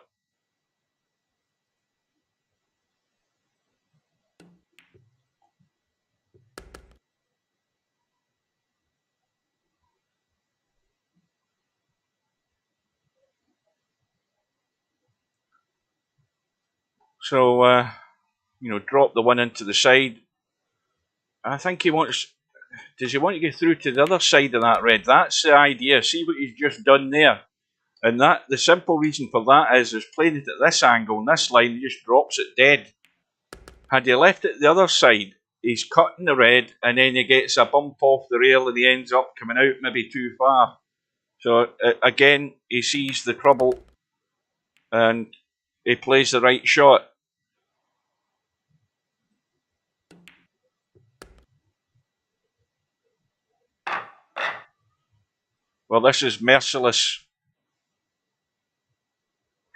So, you know, drop the one into the side. I think he wants... Does he want to get through to the other side of that red? That's the idea. See what he's just done there. And that the simple reason for that is playing it at this angle, and this line, he just drops it dead. Had he left it the other side, he's cutting the red, and then he gets a bump off the rail, and he ends up coming out maybe too far. So, again, he sees the trouble, and he plays the right shot. Well, this is merciless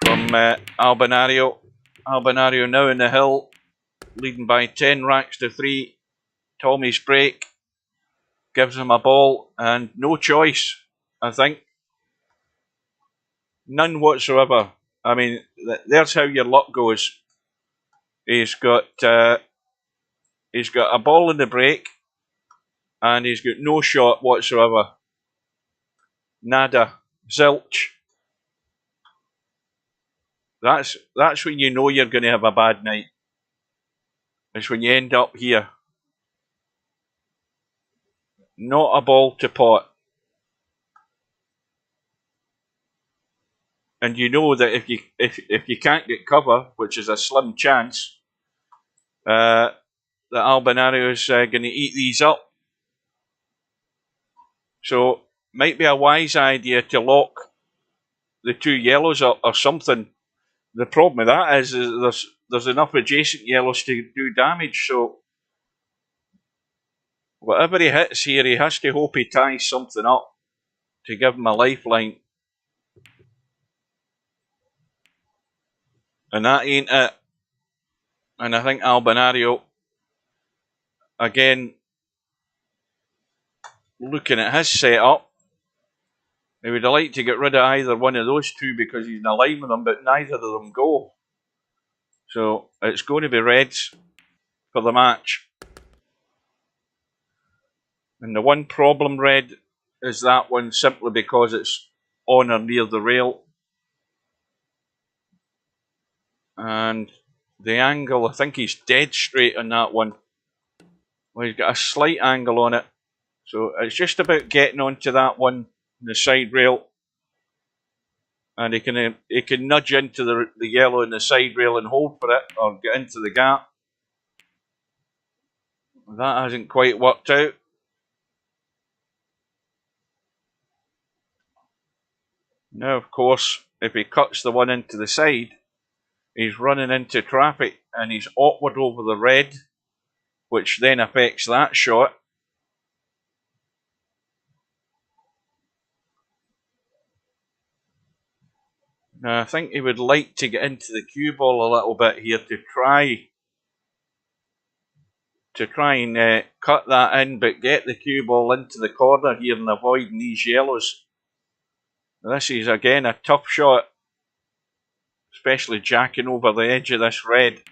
from Albinario. Albinario now in the hill, leading by 10 racks to 3. Tommy's break gives him a ball, and no choice, I think. None whatsoever. I mean, there's how your luck goes. He's got a ball in the break, and he's got no shot whatsoever. Nada. Zilch. That's when you know you're going to have a bad night. It's when you end up here. Not a ball to pot. and you know that if you can't get cover, which is a slim chance, that Albinario is going to eat these up. So might be a wise idea to lock the two yellows up or something. The problem with that is there's enough adjacent yellows to do damage. So whatever he hits here, he has to hope he ties something up to give him a lifeline. And that ain't it. And I think Albinario, again, looking at his setup, he would have liked to get rid of either one of those two because he's in a line with them, but neither of them go. So it's going to be reds for the match. And the one problem, red, is that one simply because it's on or near the rail. And the angle, I think he's dead straight on that one. Well, he's got a slight angle on it. So it's just about getting onto that one, the side rail. And he can nudge into the yellow in the side rail and hold for it, or get into the gap. That hasn't quite worked out. Now, of course, if he cuts the one into the side, he's running into traffic and he's awkward over the red, which then affects that shot. Now, I think he would like to get into the cue ball a little bit here to try and cut that in, but get the cue ball into the corner here and avoiding these yellows. This is, again, a tough shot, especially jacking over the edge of this red.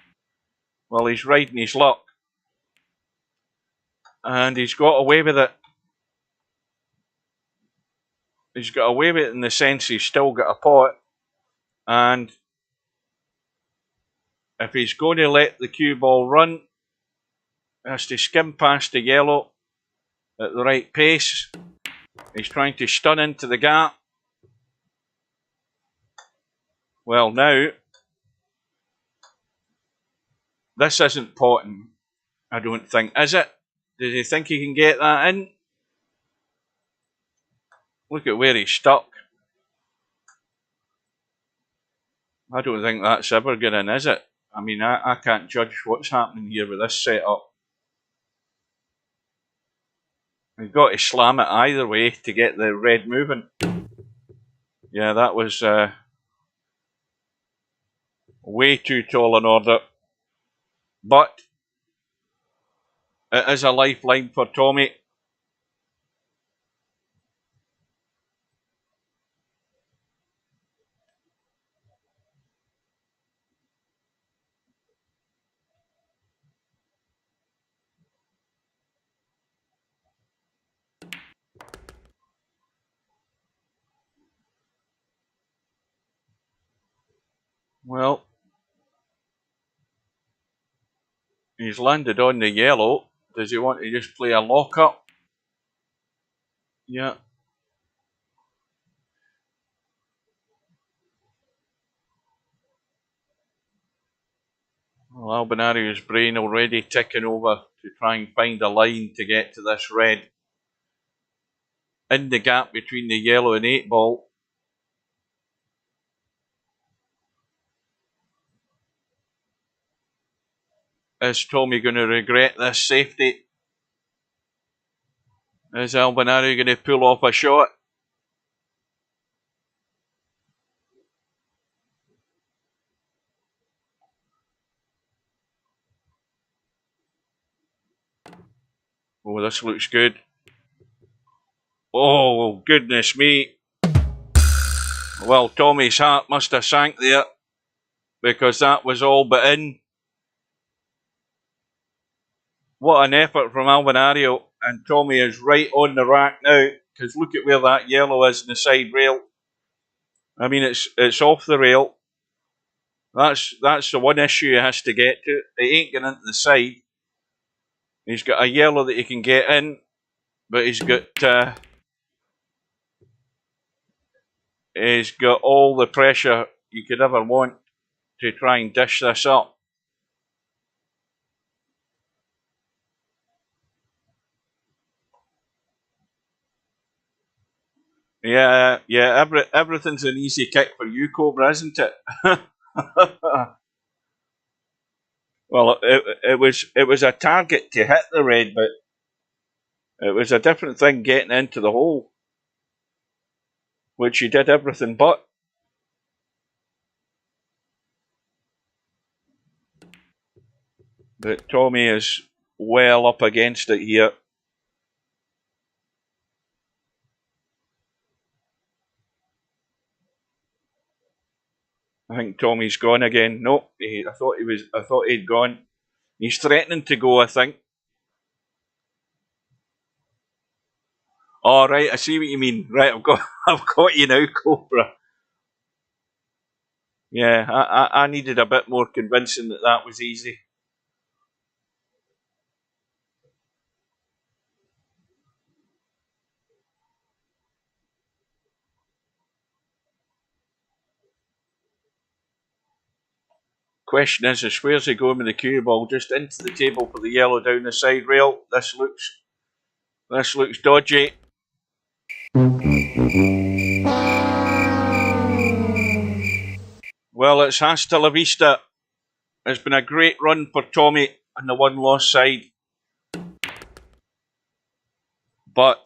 Well, he's riding his luck. And he's got away with it. He's got away with it in the sense he's still got a pot. And if he's going to let the cue ball run, he has to skim past the yellow at the right pace. He's trying to stun into the gap. Well, now, this isn't potting, I don't think, is it? Does he think he can get that in? Look at where he's stuck. I don't think that's ever going in, is it? I mean, I can't judge what's happening here with this setup. You've got to slam it either way to get the red moving. Yeah, that was way too tall an order. But it is a lifeline for Tommyy. Well, he's landed on the yellow. Does he want to just play a lock-up? Yeah. Well, Albinario's brain already ticking over to try and find a line to get to this red. In the gap between the yellow and 8 ball. Is Tommyy going to regret this safety? Is Albinario going to pull off a shot? Oh, this looks good. Oh, goodness me. Well, Tommy's heart must have sank there, because that was all but in. What an effort from Albinario, and Tommyy is right on the rack now, because look at where that yellow is in the side rail. I mean, it's off the rail. That's the one issue he has to get to. It ain't getting into the side. He's got a yellow that he can get in, but he's got has got all the pressure you could ever want to try and dish this up. Yeah, everything's an easy kick for you, Cobra, isn't it? Well, it was a target to hit the red, but it was a different thing getting into the hole, which he did everything but. But Tommyy is well up against it here. I think Tommy's gone again. No, I thought he'd gone. He's threatening to go, I think. Oh, right, I see what you mean. Right, I've got you now, Cobra. Yeah, I needed a bit more convincing that was easy. Question is where's he going with the cue ball? Just into the table for the yellow down the side rail. This looks dodgy. Well, it's hasta la vista. It's been a great run for Tommyy on the one-loss side. But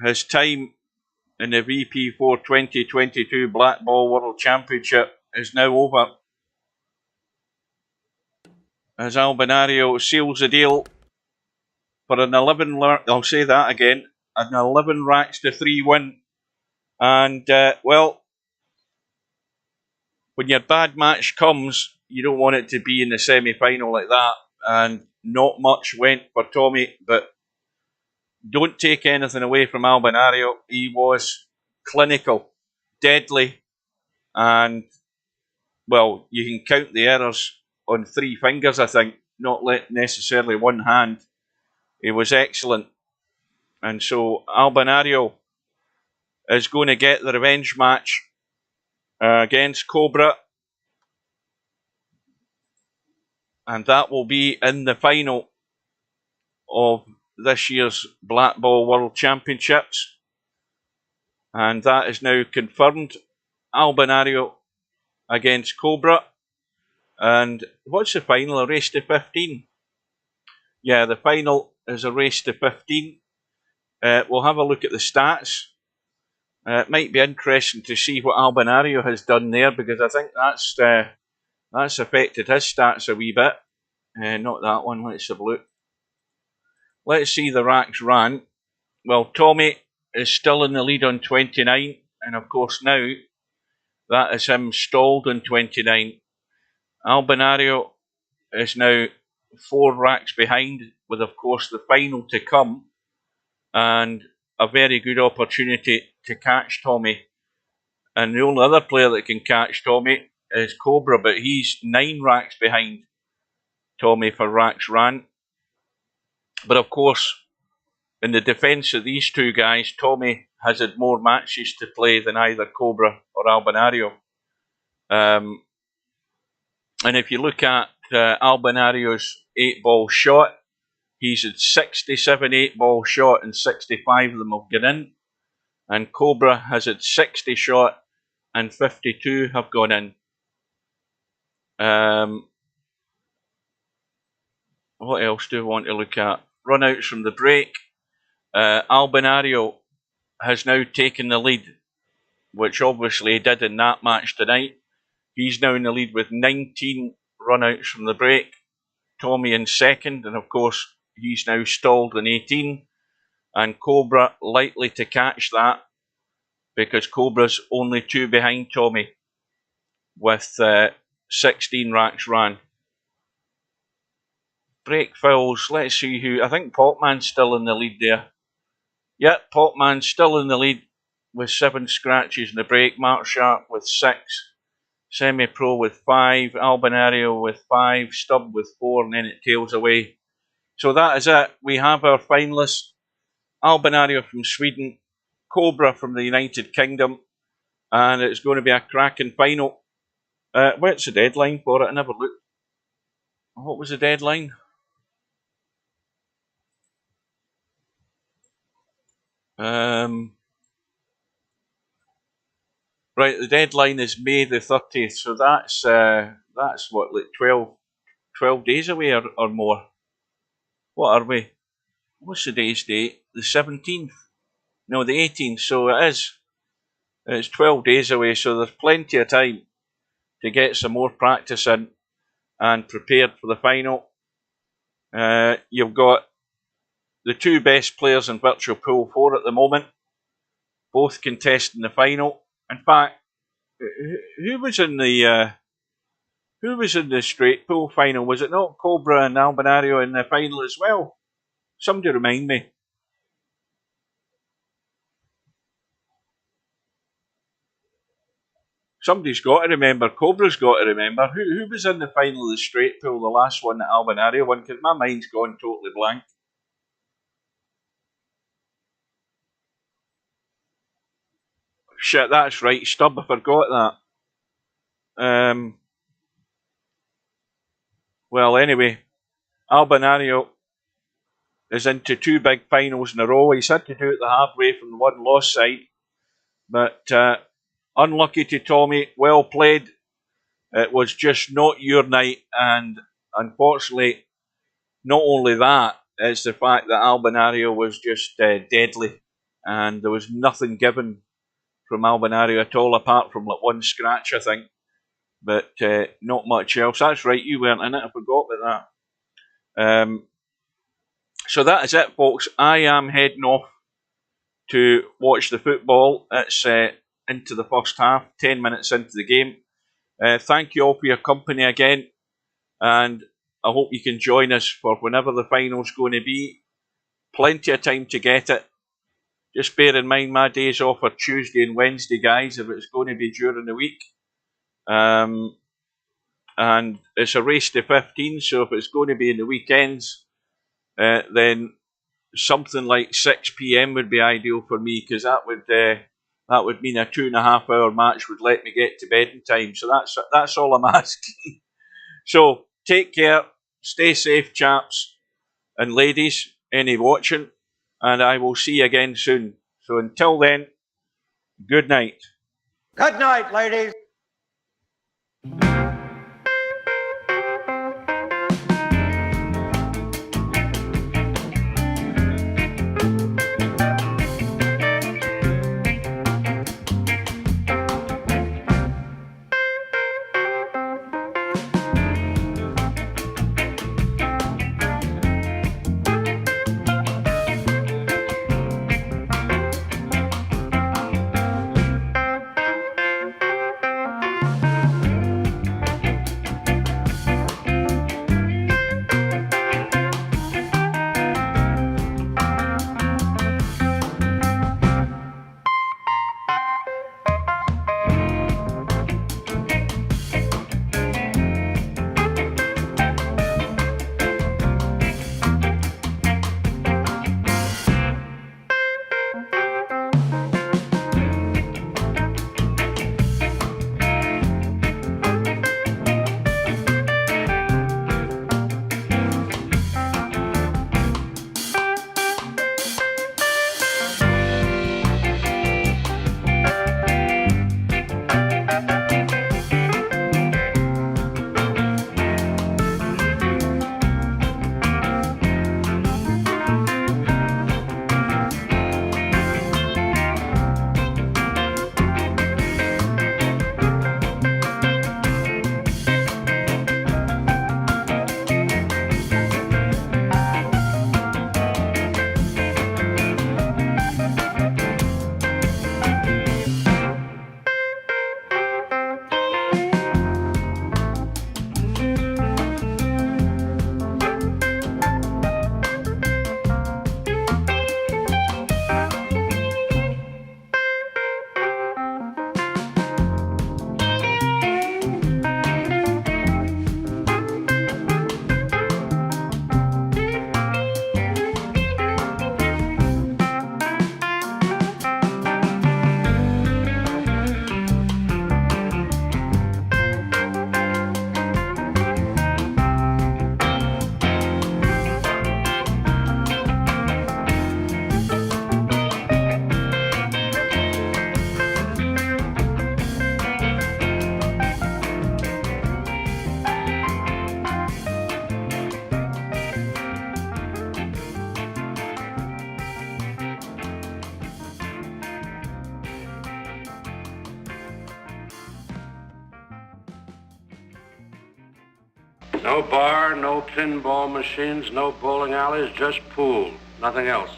his time in the VP4 2022 Black Ball World Championship is now over. As Albinario seals the deal for an 11, I'll say that again, an 11 racks to 3 win. And, well, when your bad match comes, you don't want it to be in the semi-final like that. And not much went for Tommyy, but don't take anything away from Albinario. He was clinical, deadly, and, well, you can count the errors on 3 fingers, I think, not necessarily one hand. He was excellent. And so Albinario is going to get the revenge match against Cobra. And that will be in the final of this year's Black Ball World Championships. And that is now confirmed. Albinario against Cobra. And what's the final? A race to 15? Yeah, the final is a race to 15. We'll have a look at the stats. It might be interesting to see what Albinario has done there, because I think that's affected his stats a wee bit. Not that one, let's have a look. Let's see the racks ran. Well, Tommyy is still in the lead on 29, and of course now that is him stalled on 29. Albinario is now 4 racks behind, with of course the final to come, and a very good opportunity to catch Tommyy. And the only other player that can catch Tommyy is Cobra, but he's 9 racks behind Tommyy for racks ran. But of course, in the defence of these two guys, Tommyy has had more matches to play than either Cobra or Albinario. And if you look at Albinario's 8-ball shot, he's had 67 8-ball shot and 65 of them have gone in. And Cobra has had 60 shot and 52 have gone in. What else do we want to look at? Runouts from the break. Albinario has now taken the lead, which obviously he did in that match tonight. He's now in the lead with 19 runouts from the break. Tommyy in second, and of course he's now stalled in 18. And Cobra likely to catch that, because Cobra's only 2 behind Tommyy with 16 racks ran. Break fouls, let's see who. I think Popman's still in the lead there. Yep, Popman's still in the lead with 7 scratches in the break. Mark Sharp with 6. Semi-Pro with 5. Albinario with 5. Stubb with 4, and then it tails away. So that is it. We have our finalists. Albinario from Sweden. Cobra from the United Kingdom. and it's going to be a cracking final. What's the deadline for it? I never looked. What was the deadline? Right, the deadline is May the 30th, so that's what, like 12 days away or more. What are we? What's today's date? The 17th? No, the 18th. So it is. It's 12 days away, so there's plenty of time to get some more practice in and prepared for the final. You've got the two best players in Virtual Pool 4 at the moment, both contesting the final. In fact, who was in the straight pool final? Was it not Cobra and Albinario in the final as well? Somebody remind me. Somebody's got to remember. Cobra's got to remember. Who was in the final of the straight pool, the last one that Albinario won? Because my mind's gone totally blank. Shit, that's right, Stubb, I forgot that. Well, anyway, Albinario is into two big finals in a row. He's had to do it the hard way from the one loss side. But unlucky to Tommyy, well played. It was just not your night, and unfortunately, not only that, it's the fact that Albinario was just deadly, and there was nothing given from Albinario at all, apart from like one scratch, I think, but not much else. That's right, you weren't in it, I forgot about that. So that is it, folks. I am heading off to watch the football. It's into the first half, 10 minutes into the game. Thank you all for your company again, and I hope you can join us for whenever the final's going to be. Plenty of time to get it. Just bear in mind my days off are Tuesday and Wednesday, guys, if it's going to be during the week. And it's a race to 15, so if it's going to be in the weekends, then something like 6 p.m. would be ideal for me, because that would mean a 2.5 hour match would let me get to bed in time. So that's all I'm asking. So take care, stay safe, chaps and ladies, any watching, and I will see you again soon. So until then, good night. Good night, ladies. No bar, no pinball machines, no bowling alleys, just pool. Nothing else.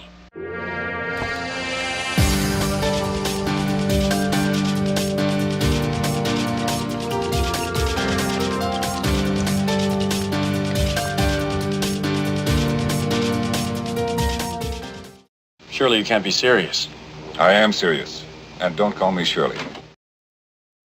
Surely you can't be serious. I am serious. And don't call me Shirley.